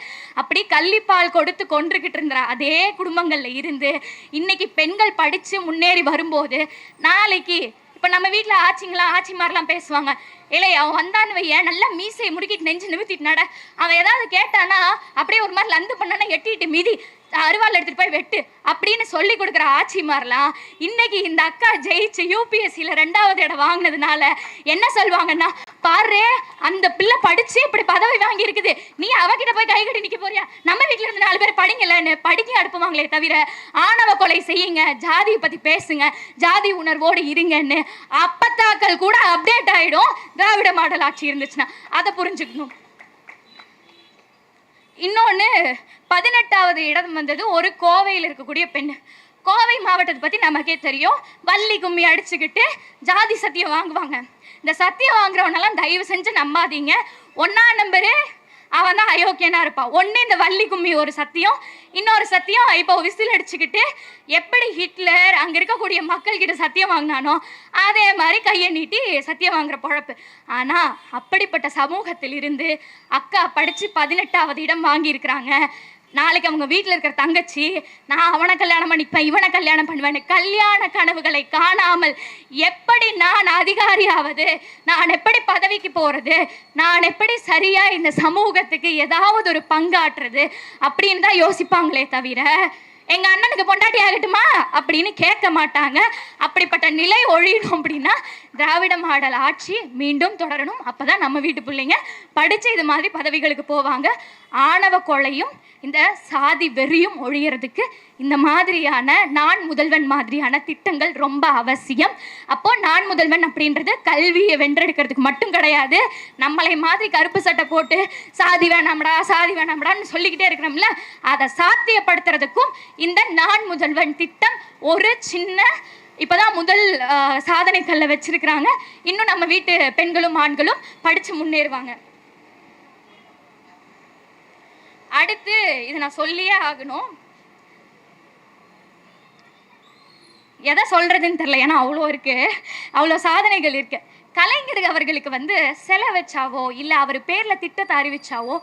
அப்படி கள்ளிப்பால் கொடுத்து கொன்றுகிட்டு இருந்த அதே குடும்பங்கள்ல இருந்து இன்னைக்கு பெண்கள் படிச்சு முன்னேறி வரும்போது, நாளைக்கு இப்போ நம்ம வீட்டில் ஆச்சி மாதிரிலாம் பேசுவாங்க, இல்லை அவன் வந்தான்னு வையன் நல்லா மீசையை முறுக்கிட்டு நெஞ்சு நிமித்திட்டு நட, அவன் ஏதாவது கேட்டானா அப்படியே ஒரு மாதிரி லந்து பண்ணானா எட்டிட்டு மீதி அருவாள் எடுத்துட்டு போய் வெட்டு அப்படின்னு சொல்லி கொடுக்குற ஆட்சிமாரெலாம் இன்னைக்கு இந்த அக்கா ஜெயிச்சு யூபிஎஸ்சியில் 2வது இடம் வாங்கினதுனால என்ன சொல்லுவாங்கன்னா, பாரு அந்த பிள்ளை படிச்சு இப்படி பதவி வாங்கி இருக்குது, நீ அவகிட்ட போய் கை கட்டி நிற்க போறியா, நம்ம வீட்டில் இருந்து 4 பேர் படிங்கலன்னு படிக்க அனுப்புவாங்களே தவிர ஆணவ கொலை செய்யுங்க, ஜாதியை பற்றி பேசுங்க, ஜாதி உணர்வோடு இருங்கன்னு அப்பத்தாக்கள் கூட அப்டேட் ஆகிடும் திராவிட மாடல் ஆட்சி இருந்துச்சுன்னா. அதை புரிஞ்சுக்கணும். இன்னொன்று, 18வது இடம் வந்தது ஒரு கோவையில் இருக்கக்கூடிய பெண். கோவை மாவட்டத்தை பற்றி நமக்கே தெரியும், வள்ளி கும்மி அடிச்சுக்கிட்டு ஜாதி சத்தியம் வாங்குவாங்க. இந்த சத்தியம் வாங்குறவனெல்லாம் தயவு செஞ்சு நம்பாதீங்க. 1ஆம் நம்பரு அவன் தான் அயோக்கியனா இருப்பான். ஒன்று இந்த வள்ளி கும்மி ஒரு சத்தியம், இன்னொரு சத்தியம் இப்போ விசில் அடிச்சுக்கிட்டு எப்படி ஹிட்லர் அங்கே இருக்கக்கூடிய மக்கள்கிட்ட சத்தியம் வாங்கினானோ அதே மாதிரி கையை நீட்டி சத்தியம் வாங்குற பொழப்பு. ஆனால் அப்படிப்பட்ட சமூகத்தில் இருந்து அக்கா படித்து 18வது இடம் வாங்கியிருக்கிறாங்க. நாளைக்கு அவங்க வீட்டில் இருக்கிற தங்கச்சி, நான் அவனை கல்யாணம் பண்ணிப்பேன், இவனை கல்யாணம் பண்ணுவேன், கல்யாண கனவுகளை காணாமல் எப்படி நான் அதிகாரியாவது, நான் எப்படி பதவிக்கு போகிறது, நான் எப்படி சரியா இந்த சமூகத்துக்கு ஏதாவது ஒரு பங்காற்றுறது அப்படின்னு தான் யோசிப்பாங்களே தவிர எங்க அண்ணனுக்கு பொண்டாட்டி ஆகட்டுமா அப்படின்னு கேட்க மாட்டாங்க. அப்படிப்பட்ட நிலை ஒழியணும் அப்படின்னா திராவிட மாடல் ஆட்சி மீண்டும் தொடரணும். அப்பதான் நம்ம வீட்டு பிள்ளைங்க படிச்சு இது மாதிரி பதவிகளுக்கு போவாங்க. ஆணவ கொலையும் இந்த சாதி வெறியும் ஒழியறதுக்கு இந்த மாதிரியான நான் முதல்வன் மாதிரியான திட்டங்கள் ரொம்ப அவசியம். அப்போ நான் முதல்வன் அப்படின்றது கல்வியை வென்றெடுக்கிறதுக்கு மட்டும் கிடையாது. நம்மளை மாதிரி கருப்பு சட்டை போட்டு சாதி வேணாம்டான்னு சொல்லிக்கிட்டே இருக்கிறோம்ல, அதை சாத்தியப்படுத்துறதுக்கும் இந்த நான் முதல்வன் திட்டம் ஒரு சின்ன இப்போதான் முதல் சாதனைக்கல்ல வச்சிருக்கிறாங்க. இன்னும் நம்ம வீட்டு பெண்களும் ஆண்களும் படிச்சு முன்னேறுவாங்க. அடுத்து இதை நான் சொல்லியே ஆகணும், எதை சொல்றதுன்னு தெரியல, ஏன்னா அவ்வளோ இருக்கு, அவ்வளோ சாதனைகள் இருக்கு. கலைஞர் அவர்களுக்கு வந்து சிலை வச்சாவோ இல்லை அவர் பேரில் திட்டத்தை அறிவிச்சாவோ,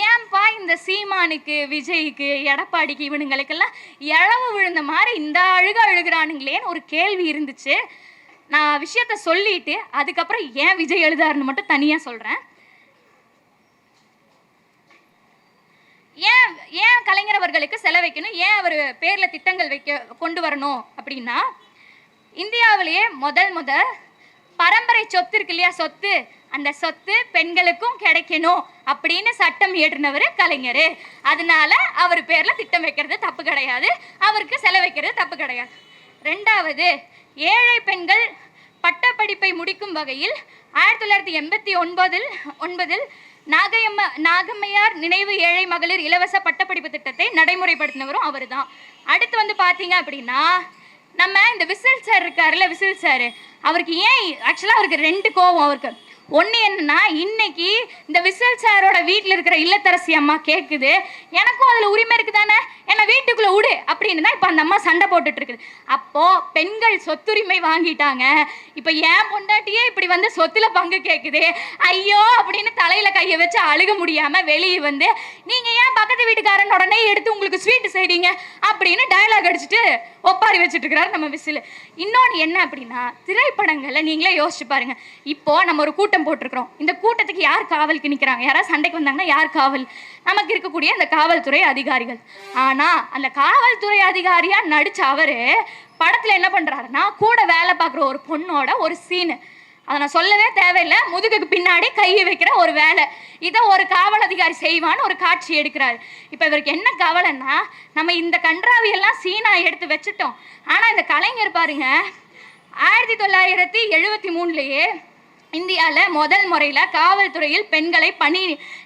ஏன்பா இந்த சீமானுக்கு, விஜய்க்கு, எடப்பாடிக்கு இவனுங்களுக்கெல்லாம் இழவு விழுந்த மாதிரி இந்த அழுகிறானுங்களேன்னு ஒரு கேள்வி இருந்துச்சு. நான் விஷயத்த சொல்லிட்டு அதுக்கப்புறம் ஏன் விஜய் எழுதாருன்னு மட்டும் தனியாக சொல்கிறேன். ஏன் ஏன் ஏன் கலைஞர் அவர்களுக்கு செலவு வைக்கணும், ஏன் அவர் பேரில் திட்டங்கள் கொண்டு வரணும் அப்படின்னா, இந்தியாவிலேயே முதல் பரம்பரை சொத்து இருக்கு இல்லையா, சொத்து, அந்த சொத்து பெண்களுக்கும் கிடைக்கணும் அப்படின்னு சட்டம் இயற்றினவர் கலைஞர். அதனால அவர் பேரில் திட்டம் வைக்கிறது தப்பு கிடையாது, அவருக்கு செலவு வைக்கிறது தப்பு கிடையாது. ரெண்டாவது, ஏழை பெண்கள் பட்டப்படிப்பை முடிக்கும் வகையில் 1989 நாகம்மையார் நினைவு ஏழை மகளிர் இலவச பட்டப்படிப்பு திட்டத்தை நடைமுறைப்படுத்தினவரும் அவர் தான். அடுத்து பார்த்தீங்க அப்படின்னா, நம்ம இந்த விசில் சார் இருக்காருல்ல, விசில் சார், அவருக்கு ஏன் ஆக்சுவலாக அவருக்கு 2 கோவம். அவருக்கு ஒன்று என்னன்னா, இன்னைக்கு இந்த விசில் சாரோட வீட்டில் இருக்கிற இல்லத்தரசி அம்மா கேட்குது, எனக்கும் அதில் உரிமை இருக்குது தானே, என்னை வீட்டுக்குள்ளே விடு அப்படின்னு தான் இப்போ அந்த அம்மா சண்டை போட்டுட்டு இருக்குது. அப்போது பெண்கள் சொத்துரிமை வாங்கிட்டாங்க, இப்போ ஏன் பொண்டாட்டியே இப்படி சொத்தில் பங்கு கேட்குது, ஐயோ அப்படின்னு தலையில் கையை வச்சு அழுக முடியாமல் வெளியே நீங்கள் ஏன் பக்கத்து வீட்டுக்காரன் உடனே எடுத்து உங்களுக்கு ஸ்வீட்டு செய்றீங்க அப்படின்னு டயலாக் அடிச்சுட்டு ஒப்பாரி வச்சுட்டு இருக்கிறாரு நம்ம விசில். இன்னொன்று என்ன அப்படின்னா, திரைப்படங்களில் நீங்களே யோசிச்சு பாருங்க, இப்போ நம்ம ஒரு கூட்டம் போட்டிருக்கிறோம், இந்த கூட்டத்துக்கு யார் காவலுக்கு நிற்கிறாங்க, யாராவது சண்டைக்கு வந்தாங்கன்னா யார் காவல், நமக்கு இருக்கக்கூடிய அந்த காவல்துறை அதிகாரிகள். ஆனால் அந்த காவல்துறை அதிகாரியா நடிச்ச அவரு படத்தில் என்ன பண்றாருன்னா, கூட வேலை பார்க்குற ஒரு பொண்ணோட ஒரு சீனு, அதை நான் சொல்லவே தேவையில்லை, முதுகுக்கு பின்னாடி கையை வைக்கிற ஒரு வேலை, இதை ஒரு காவல் அதிகாரி செய்வான்னு ஒரு காட்சி எடுக்கிறாரு. இப்போ இவருக்கு என்ன கவலைன்னா, நம்ம இந்த கன்றாவியெல்லாம் சீனா எடுத்து வச்சுட்டோம், ஆனால் இந்த கலைஞர் பாருங்க 1973 இந்தியாவில் முதல் முறையில் காவல்துறையில் பெண்களை பணி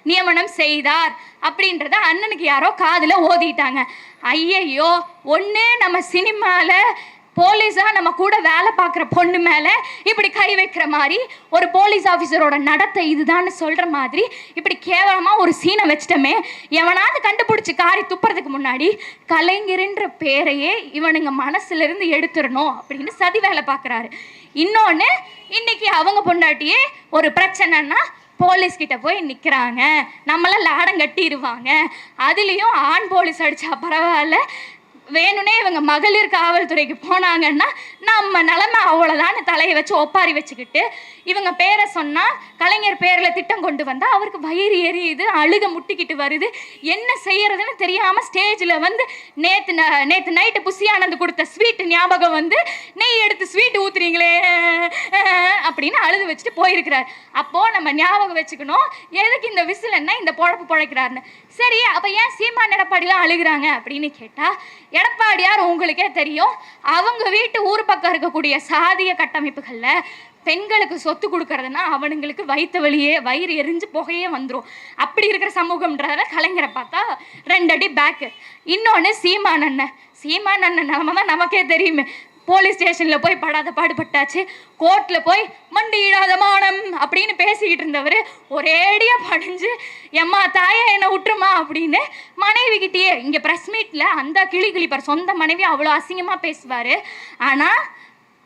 நியமனம் செய்தார் அப்படின்றத அண்ணனுக்கு யாரோ காதில் ஓதிட்டாங்க. ஐயையோ, ஒன்று நம்ம சினிமாவில் போலீஸாக நம்ம கூட வேலை பார்க்குற பொண்ணு மேலே இப்படி கை வைக்கிற மாதிரி, ஒரு போலீஸ் ஆஃபீஸரோட நடத்தை இதுதான்னு சொல்கிற மாதிரி இப்படி கேவலமாக ஒரு சீனை வச்சிட்டமே, எவனாவது கண்டுபிடிச்சி காரி துப்புறதுக்கு முன்னாடி கலைஞர்ன்ற பேரையே இவனுங்க மனசுலேருந்து எடுத்துடணும் அப்படின்னு சதி வேலை பார்க்குறாரு. இன்னொன்று, இன்னைக்கு அவங்க பொண்டாட்டியே ஒரு பிரச்சனைன்னா போலீஸ்கிட்ட போய் நிற்கிறாங்க, நம்மளாம் லாடம் கட்டிடுவாங்க, அதுலேயும் ஆண் போலீஸ் அடித்தா பரவாயில்ல, வேணும்னே இவங்க மகளிர் காவல்துறைக்கு போனாங்கன்னா நம்ம நிலைமை அவ்வளோதான்னு தலையை வச்சு ஒப்பாரி வச்சுக்கிட்டு இவங்க பேரை சொன்னால், கலைஞர் பேரில் திட்டம் கொண்டு வந்தால் அவருக்கு வயிறு எரியுது, அழுக முட்டிக்கிட்டு வருது, என்ன செய்யறதுன்னு தெரியாமல் ஸ்டேஜில் நேற்று நைட்டு புசி ஆனந்த் கொடுத்த ஸ்வீட்டு ஞாபகம் நெய் எடுத்து ஸ்வீட்டு ஊற்றுறீங்களே அப்படின்னு அழுது வச்சுட்டு போயிருக்கிறார். அப்போது நம்ம ஞாபகம் வச்சுக்கணும், எதுக்கு இந்த விசில் என்ன இந்த பொழப்பு பிழைக்கிறாருன்னு. சரி, அப்போ ஏன் சீமான் எடப்பாடிலாம் அழுகிறாங்க அப்படின்னு கேட்டால், எடப்பாடியார் உங்களுக்கே தெரியும், அவங்க வீட்டு ஊர் பக்கம் இருக்கக்கூடிய சாதிய கட்டமைப்புகளில் பெண்களுக்கு சொத்து கொடுக்கறதுனா அவனுங்களுக்கு வயிறு எரிஞ்சு புகையே வந்துடும். அப்படி இருக்கிற சமூகம்ன்றத கலைஞரை பார்த்தா 2 அடி பேக்கு. இன்னொன்று, சீமான் அண்ணன் நிலமை தான் நமக்கே தெரியுமே, போலீஸ் ஸ்டேஷனில் போய் படாத பாடுபட்டாச்சு, கோர்ட்டில் போய் மண்டியிடாத மானம் அப்படின்னு பேசிக்கிட்டு இருந்தவர் ஒரேடியாக படிஞ்சு எம்மா தாயே என்னை விட்டுருமா அப்படின்னு மனைவிக்கிட்டேயே, இங்கே ப்ரெஸ் மீட்டில் அந்த கிளிப்பார், சொந்த மனைவி அவ்வளோ அசிங்கமாக பேசுவார், ஆனால்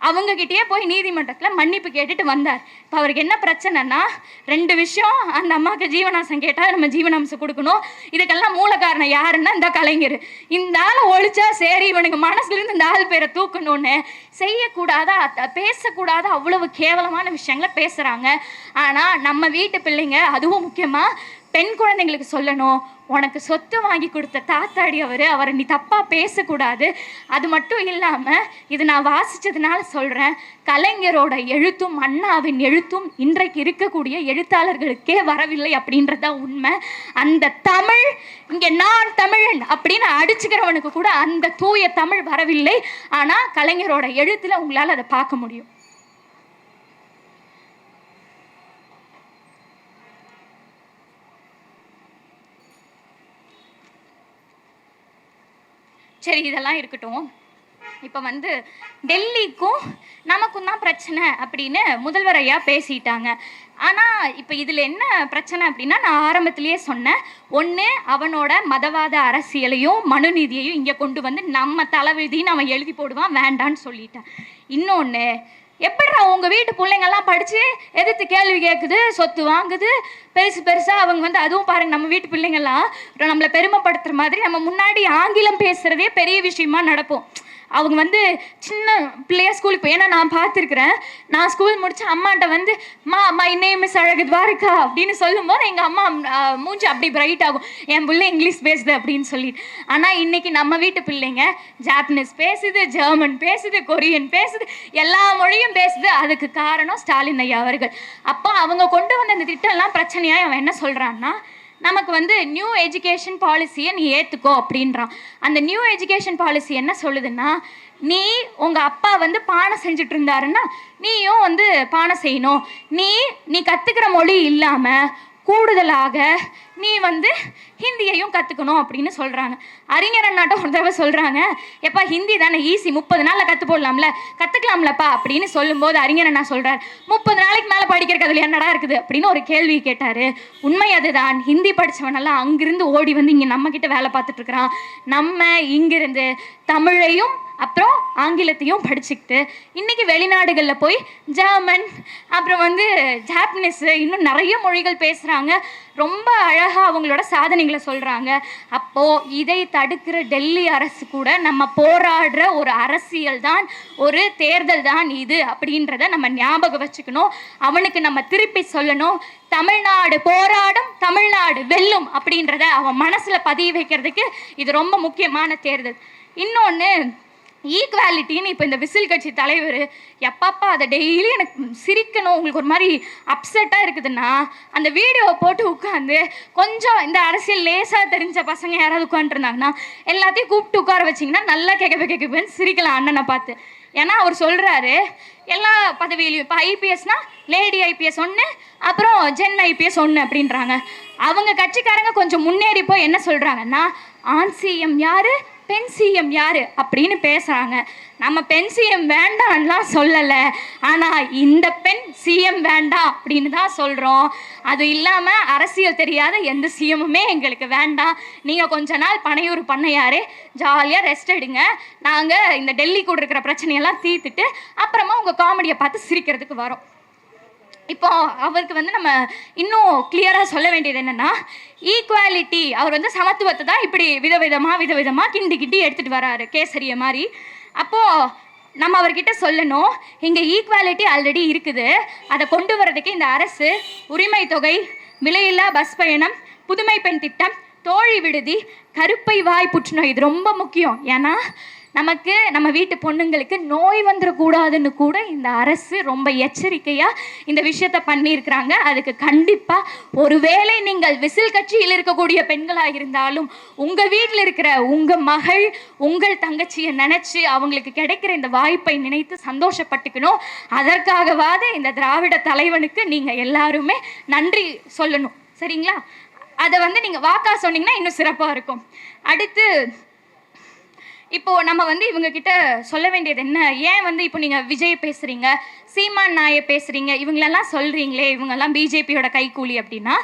அவங்கக்கிட்டேயே போய் நீதிமன்றத்தில் மன்னிப்பு கேட்டுட்டு வந்தார். இப்போ அவருக்கு என்ன பிரச்சனைனா, 2 விஷயம், அந்த அம்மாவுக்கு ஜீவனாம்சம் கேட்டால் நம்ம ஜீவனாம்சம் கொடுக்கணும், இதுக்கெல்லாம் மூல காரணம் யாருன்னா இந்த கலைஞர். இந்த ஆளை ஒழிச்சா சரி, இவனுக்கு மனசுலேருந்து இந்த ஆள் பேரை தூக்கணும்னு செய்யக்கூடாதா, பேசக்கூடாத அவ்வளவு கேவலமான விஷயங்களை பேசுகிறாங்க. ஆனால் நம்ம வீட்டு பிள்ளைங்க, அதுவும் முக்கியமாக பெண் குழந்தைங்களுக்கு சொல்லணும், உனக்கு சொத்து வாங்கி கொடுத்த தாத்தாடி அவரை நீ தப்பாக பேசக்கூடாது. அது மட்டும் இல்லாமல், இது நான் வாசித்ததுனால சொல்கிறேன், கலைஞரோட எழுத்தும் அண்ணாவின் எழுத்தும் இன்றைக்கு இருக்கக்கூடிய எழுத்தாளர்களுக்கே வரவில்லை அப்படின்றத உண்மை. அந்த தமிழ், இங்கே நான் தமிழன் அப்படின்னு அடிச்சுக்கிறவனுக்கு கூட அந்த தூய தமிழ் வரவில்லை. ஆனால் கலைஞரோட எழுத்தில் உங்களால் அதை பார்க்க முடியும். சரி, இதெல்லாம் இருக்கட்டும். இப்போ டெல்லிக்கும் நமக்கும் தான் பிரச்சனை அப்படின்னு முதல்வர் ஐயா பேசிட்டாங்க. ஆனால் இப்போ இதில் என்ன பிரச்சனை அப்படின்னா, நான் ஆரம்பத்திலேயே சொன்னேன், ஒன்று அவனோட மதவாத அரசியலையும் மனுநீதியையும் இங்கே கொண்டு நம்ம தலைவிதின்னு அவன் எழுதி போடுவான், வேண்டான்னு சொல்லிட்டேன். இன்னொன்று, எப்படிடா உங்கள் வீட்டு பிள்ளைங்கள்லாம் படித்து எதிர்த்து கேள்வி கேட்குது, சொத்து வாங்குது, பெருசாக அவங்க அதுவும் பாருங்கள், நம்ம வீட்டு பிள்ளைங்கள்லாம் நம்மளை பெருமைப்படுத்துகிற மாதிரி நம்ம முன்னாடி ஆங்கிலம் பேசுகிறதே பெரிய விஷயமா நடப்போம். அவங்க வந்து சின்ன பிள்ளையா ஸ்கூலுக்கு போய், ஏன்னா நான் பார்த்துருக்குறேன், நான் ஸ்கூல் முடிச்சு அம்மாட்ட வந்து மை நேம் இஸ் அழகு துவாரிகா அப்படின்னு சொல்லும்போது எங்கள் அம்மா மூஞ்சி அப்படி பிரைட் ஆகும், என் பிள்ளை இங்கிலீஷ் பேசுது அப்படின்னு சொல்லிட்டு. ஆனால் இன்னைக்கு நம்ம வீட்டு பிள்ளைங்க ஜாப்பனீஸ் பேசுது, ஜெர்மன் பேசுது, கொரியன் பேசுது, எல்லா மொழியும் பேசுது. அதுக்கு காரணம் ஸ்டாலின் ஐயா அவர்கள். அப்போ அவங்க கொண்டு வந்த இந்த திட்டம்லாம் பிரச்சனையாக அவன் என்ன சொல்கிறான்னா, நமக்கு வந்து நியூ எஜுகேஷன் பாலிசியை நீ ஏற்றுக்கோ அப்படின்றான். அந்த நியூ எஜுகேஷன் பாலிசி என்ன சொல்லுதுன்னா, நீ உங்கள் அப்பா வந்து பானை செஞ்சுட்டு இருந்தாருன்னா நீயும் வந்து பானை செய்யணும். நீ கற்றுக்கிற மொழி இல்லாமல் கூடுதலாக நீ வந்து ஹிந்தியையும் கற்றுக்கணும் அப்படின்னு சொல்கிறாங்க. அறிஞர் அண்ணாட்ட ஒரு தடவை சொல்கிறாங்க, எப்பா ஹிந்தி தானே ஈஸி, 30 நாளில் கற்று போடலாம்ல, கற்றுக்கலாம்லப்பா அப்படின்னு சொல்லும்போது அறிஞர் அண்ணா சொல்கிறார், 30 நாளைக்கு மேலே படிக்கிறதுக்கு அதில் என்னடா இருக்குது அப்படின்னு ஒரு கேள்வி கேட்டார். உண்மை அதுதான். ஹிந்தி படித்தவனெல்லாம் அங்கிருந்து ஓடி வந்து இங்கே நம்மக்கிட்ட வேலை பார்த்துட்ருக்குறான். நம்ம இங்கிருந்து தமிழையும் அப்புறம் ஆங்கிலத்தையும் படிச்சுக்கிட்டு இன்றைக்கி வெளிநாடுகளில் போய் ஜெர்மன் அப்புறம் வந்து ஜாப்பனீஸு இன்னும் நிறைய மொழிகள் பேசுகிறாங்க. ரொம்ப அழகாக அவங்களோட சாதனைகளை சொல்கிறாங்க. அப்போது இதை தடுக்கிற டெல்லி அரசு கூட நம்ம போராடுற ஒரு அரசியல் தான், ஒரு தேர்தல் தான் இது அப்படின்றத நம்ம ஞாபகம் வச்சுக்கணும். அவனுக்கு நம்ம திருப்பி சொல்லணும், தமிழ்நாடு போராடும், தமிழ்நாடு வெல்லும் அப்படின்றத அவன் மனசில் பதிய வைக்கிறதுக்கு இது ரொம்ப முக்கியமான தேர்தல். இன்னொன்று ஈக்குவாலிட்டின்னு இப்போ இந்த விசில் கட்சி தலைவர் எப்பப்பா அதை டெய்லி எனக்கு சிரிக்கணும், உங்களுக்கு ஒரு மாதிரி அப்செட்டாக இருக்குதுன்னா அந்த வீடியோவை போட்டு உட்காந்து கொஞ்சம் இந்த அரசியல் லேசாக தெரிஞ்ச பசங்க யாராவது உட்காந்துருந்தாங்கன்னா எல்லாத்தையும் கூப்பிட்டு உட்கார வச்சிங்கன்னா நல்லா கேட்கப்பேன்னு சிரிக்கலாம் அண்ணனை பார்த்து. ஏன்னா அவர் சொல்கிறாரு எல்லா பதவியிலையும் இப்போ ஐபிஎஸ்னா லேடி ஐபிஎஸ் ஒன்று, அப்புறம் ஜென் ஐபிஎஸ் ஒன்று அப்படின்றாங்க. அவங்க கட்சிக்காரங்க கொஞ்சம் முன்னேறி போய் என்ன சொல்கிறாங்கன்னா, ஆண் சிஎம் யார், பெண் சிஎம் யாரு அப்படின்னு பேசுகிறாங்க. நம்ம பெண் சிஎம் வேண்டாம்லாம் சொல்லலை, ஆனால் இந்த பெண் சிஎம் வேண்டாம் அப்படின்னு தான் சொல்கிறோம். அது இல்லாமல் அரசியல் தெரியாத எந்த சிஎம்முமே எங்களுக்கு வேண்டாம். நீங்கள் கொஞ்ச நாள் பனையூர் பண்ணையாரே ஜாலியாக ரெஸ்ட் எடுங்க, நாங்கள் இந்த டெல்லி கூட இருக்கிற பிரச்சனையெல்லாம் தீர்த்துட்டு அப்புறமா உங்கள் காமெடியை பார்த்து சிரிக்கிறதுக்கு வரோம். இப்போ அவருக்கு வந்து நம்ம இன்னும் கிளியராக சொல்ல வேண்டியது என்னென்னா, ஈக்குவாலிட்டி, அவர் வந்து சமத்துவத்தை தான் இப்படி விதவிதமாக கிண்டி எடுத்துகிட்டு வராரு கேசரிய மாதிரி. அப்போது நம்ம அவர்கிட்ட சொல்லணும், இங்கே ஈக்குவாலிட்டி ஆல்ரெடி இருக்குது, அதை கொண்டு வரதுக்கு இந்த அரசு உரிமை தொகை, விலையில்லா பஸ் பயணம், புதுமை பெண் திட்டம், தோழி விடுதி, கருப்பை வாய் புற்றுநோய், இது ரொம்ப முக்கியம். ஏன்னா நமக்கு நம்ம வீட்டு பொண்ணுங்களுக்கு நோய் வந்துடக்கூடாதுன்னு கூட இந்த அரசு ரொம்ப எச்சரிக்கையாக இந்த விஷயத்த பண்ணியிருக்கிறாங்க. அதுக்கு கண்டிப்பாக ஒருவேளை நீங்கள் விசில் கட்சியில் இருக்கக்கூடிய பெண்களாக இருந்தாலும் உங்கள் வீட்டில் இருக்கிற உங்கள் மகள், உங்கள் தங்கச்சியை நினச்சி அவங்களுக்கு கிடைக்கிற இந்த வாய்ப்பை நினைத்து சந்தோஷப்பட்டுக்கணும். அதற்காகவாது இந்த திராவிட தலைவனுக்கு நீங்கள் எல்லாருமே நன்றி சொல்லணும், சரிங்களா? அதை வந்து நீங்கள் வாக்கா சொன்னீங்கன்னா இன்னும் சிறப்பாக இருக்கும். அடுத்து இப்போது நம்ம வந்து இவங்கக்கிட்ட சொல்ல வேண்டியது என்ன, ஏன் வந்து இப்போ நீங்கள் விஜய் பேசுகிறீங்க, சீமான் நாயை பேசுகிறீங்க, இவங்களெல்லாம் சொல்கிறீங்களே இவங்கெல்லாம் பிஜேபியோட கைக்கூலி அப்படின்னா,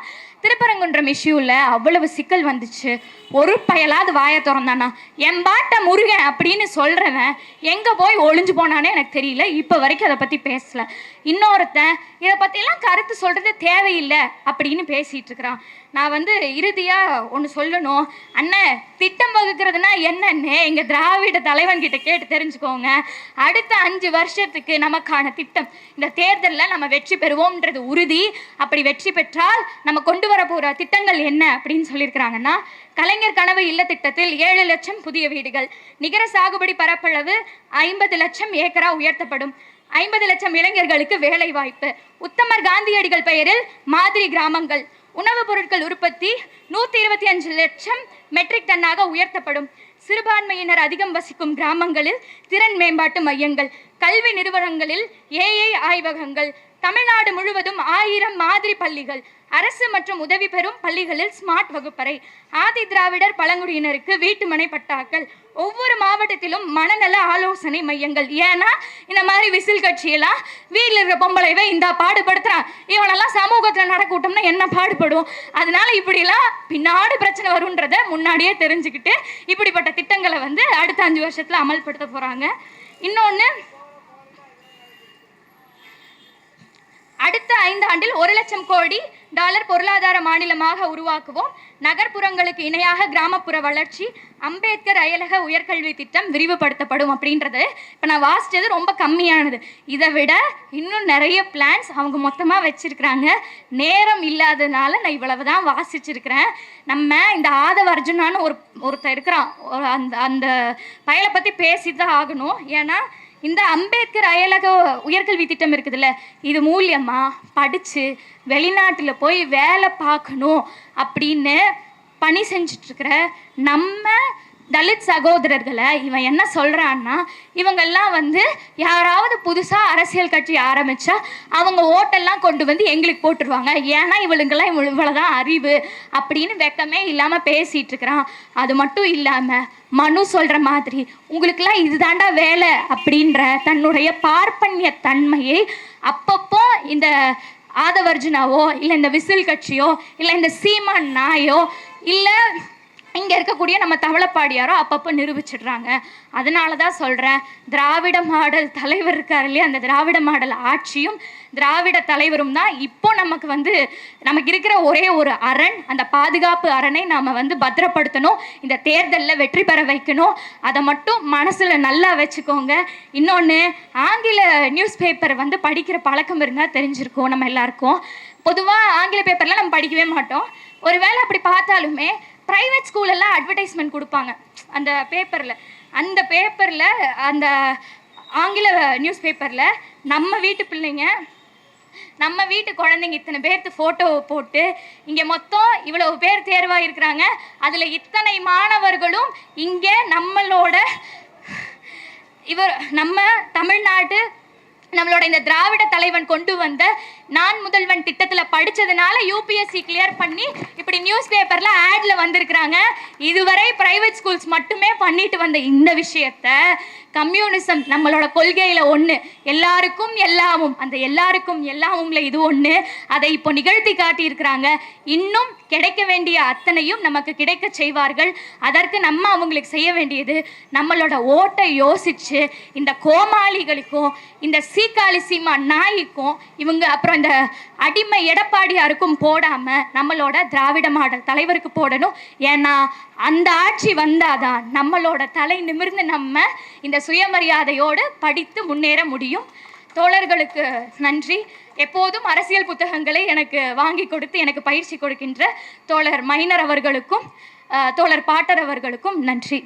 திருப்பரங்குன்றம் இஷ்யூவில் அவ்வளவு சிக்கல் வந்துச்சு, ஒரு பயலாவது வாயை திறந்தானா, எம்பாட்ட முருகன் அப்படின்னு சொல்கிறவன் எங்கே போய் ஒளிஞ்சு போனானே எனக்கு தெரியல, இப்போ வரைக்கும் அதை பற்றி பேசலை. இன்னொருத்தன் இதை பற்றிலாம் கருத்து சொல்கிறது தேவையில்லை அப்படின்னு பேசிகிட்டு இருக்கிறான். நான் வந்து இறுதியாக ஒன்று சொல்லணும், அண்ணன் திட்டம் வகுக்கிறதுனா என்னன்னு எங்கள் திராவிட தலைவன்கிட்ட கேட்டு தெரிஞ்சுக்கோங்க. அடுத்த 5 வருஷத்துக்கு நமக்கான திட்டம், இந்த தேர்தலில் நம்ம வெற்றி பெறுவோம்ன்றது உறுதி. அப்படி வெற்றி பெற்றால் நம்ம கொண்டு வர போகிற திட்டங்கள் என்ன அப்படின்னு சொல்லியிருக்கிறாங்கன்னா, கலைஞர் கனவு இல்ல திட்டத்தில் 7 லட்சம் புதிய வீடுகள், நிகர சாகுபடி பரப்பளவு 50 லட்சம் ஏக்கரா உயர்த்தப்படும், 50 லட்சம் இளைஞர்களுக்கு வேலை வாய்ப்பு, உத்தமர் காந்தியடிகள் பெயரில் மாதிரி கிராமங்கள், உணவுப் பொருட்கள் உற்பத்தி 125 லட்சம் மெட்ரிக் டன்னாக உயர்த்தப்படும், சிறுபான்மையினர் அதிகம் வசிக்கும் கிராமங்களில் திறன் மேம்பாட்டு மையங்கள், கல்வி நிறுவனங்களில் ஏஐ ஆய்வகங்கள், தமிழ்நாடு முழுவதும் 1000 மாதிரி பள்ளிகள், அரசு மற்றும் உதவி பெறும் பள்ளிகளில் ஸ்மார்ட் வகுப்பறை, ஆதி திராவிடர் பழங்குடியினருக்கு வீட்டுமனை பட்டாக்கள், ஒவ்வொரு மாவட்டத்திலும் மனநல ஆலோசனை மையங்கள். ஏன்னா இந்த மாதிரி விசில் கட்சியெல்லாம் வீட்டில் இருக்கிற பொம்பளைவே இந்த பாடுபடுத்துறான், இவனெல்லாம் சமூகத்தில் நடக்கூட்டம்னா என்ன பாடுபடும், அதனால இப்படிலாம் பின்னாடி பிரச்சனை வரும்ன்றத முன்னாடியே தெரிஞ்சுக்கிட்டு இப்படிப்பட்ட திட்டங்களை வந்து அடுத்த 5 வருஷத்தில் அமல்படுத்த போகிறாங்க. இன்னொன்று, அடுத்த 5 ஆண்டில் 1,00,000 கோடி டாலர் பொருளாதார மாநிலமாக உருவாக்குவோம். நகர்ப்புறங்களுக்கு இணையாக கிராமப்புற வளர்ச்சி. அம்பேத்கர் அயலக உயர்கல்வி திட்டம் விரிவுபடுத்தப்படும் அப்படின்றது இப்போ நான் வாசித்தது ரொம்ப கம்மியானது. இதை விட இன்னும் நிறைய பிளான்ஸ் அவங்க மொத்தமாக வச்சுருக்கிறாங்க. நேரம் இல்லாததுனால நான் இவ்வளவு தான் வாசிச்சிருக்கிறேன். நம்ம இந்த ஆதவ அர்ஜுனான்னு ஒருத்தர் இருக்கிறான். அந்த அந்த பயலை பற்றி பேசி தான் ஆகணும். ஏன்னா இந்த அம்பேத்கர் அயலக உயர்கல்வி திட்டம் இருக்குதுல்ல, இது மூலியமாக படித்து வெளிநாட்டில் போய் வேலை பார்க்கணும் அப்படின்னு பணி செஞ்சிட்ருக்கிற நம்ம தலித் சகோதரர்களை இவன் என்ன சொல்கிறான்னா, இவங்கெல்லாம் வந்து யாராவது புதுசாக அரசியல் கட்சி ஆரம்பித்தா அவங்க ஓட்டெல்லாம் கொண்டு வந்து எங்களுக்கு போட்டுருவாங்க, ஏன்னா இவளுங்கெல்லாம் இவ்வளோதான் அறிவு அப்படின்னு வெக்கமே இல்லாமல் பேசிகிட்டு இருக்கிறான். அது மட்டும் இல்லாமல் மனு சொல்கிற மாதிரி உங்களுக்கெல்லாம் இதுதாண்டா வேலை அப்படின்ற தன்னுடைய பார்ப்பனிய தன்மையை அப்பப்போ இந்த ஆதவர்ஜுனாவோ இல்லை இந்த விசில் கட்சியோ இல்லை இந்த சீமான் நாயோ இல்லை இங்கே இருக்கக்கூடிய நம்ம தவளப்பாடியாரோ அப்பப்போ நிரூபிச்சிடுறாங்க. அதனால தான் சொல்கிறேன், திராவிட மாடல் தலைவர் இருக்கார் இல்லையா, அந்த திராவிட மாடல் ஆட்சியும் திராவிட தலைவரும் தான் இப்போ நமக்கு இருக்கிற ஒரே ஒரு அரண். அந்த பாதுகாப்பு அரணை நாம் பத்திரப்படுத்தணும், இந்த தேர்தலில் வெற்றி பெற வைக்கணும். அதை மட்டும் மனசில் நல்லா வச்சுக்கோங்க. இன்னொன்று, ஆங்கில நியூஸ் பேப்பர் படிக்கிற பழக்கம் இருந்தால் தெரிஞ்சிருக்கும் நம்ம எல்லாருக்கும். பொதுவாக ஆங்கில பேப்பர்லாம் நம்ம படிக்கவே மாட்டோம். ஒருவேளை அப்படி பார்த்தாலுமே ப்ரைவேட் ஸ்கூலெல்லாம் அட்வர்டைஸ்மெண்ட் கொடுப்பாங்க அந்த பேப்பரில் அந்த ஆங்கில நியூஸ் பேப்பரில் நம்ம வீட்டு பிள்ளைங்க, நம்ம வீட்டு குழந்தைங்க இத்தனை பேர்த்து ஃபோட்டோவை போட்டு இங்கே மொத்தம் இவ்வளவு பேர் தேர்வாக இருக்கிறாங்க, அதில் இத்தனை மாணவர்களும் இங்கே நம்ம தமிழ்நாடு நம்மளோட இந்த திராவிட தலைவன் கொண்டு வந்த நான் முதல்வன் திட்டத்தில் படித்ததுனால யூபிஎஸ்சி கிளியர் பண்ணி இப்படி நியூஸ் பேப்பரில் ஆடில் வந்திருக்கிறாங்க. இதுவரை ப்ரைவேட் ஸ்கூல்ஸ் மட்டுமே பண்ணிட்டு வந்த இந்த விஷயத்த கம்யூனிசம் நம்மளோட கொள்கையில் ஒன்று, எல்லாருக்கும் எல்லாமும், அந்த எல்லாருக்கும் எல்லாமும்ல இது ஒன்று, அதை இப்போ நிகழ்த்தி காட்டியிருக்கிறாங்க. இன்னும் கிடைக்க வேண்டிய அத்தனையும் நமக்கு கிடைக்க செய்வார்கள். அதற்கு நம்ம அவங்களுக்கு செய்ய வேண்டியது நம்மளோட ஓட்டை யோசித்து இந்த கோமாளிகளுக்கும் இந்த சீக்காளி சீமா நாய்க்கும் இவங்க அப்புறம் இந்த அடிமை எடப்பாடியாருக்கும் போடாமல் நம்மளோட திராவிட மாடல் தலைவருக்கு போடணும். ஏன்னா அந்த ஆட்சி வந்தாதான் நம்மளோட தலை நிமிர்ந்து நம்ம இந்த சுயமரியாதையோடு படித்து முன்னேற முடியும். தோழர்களுக்கு நன்றி. எப்போதும் அரசியல் புத்தகங்களை எனக்கு வாங்கி கொடுத்து எனக்கு பயிற்சி கொடுக்கின்ற தோழர் மைனர் அவர்களுக்கும் தோழர் பாட்டர் அவர்களுக்கும் நன்றி.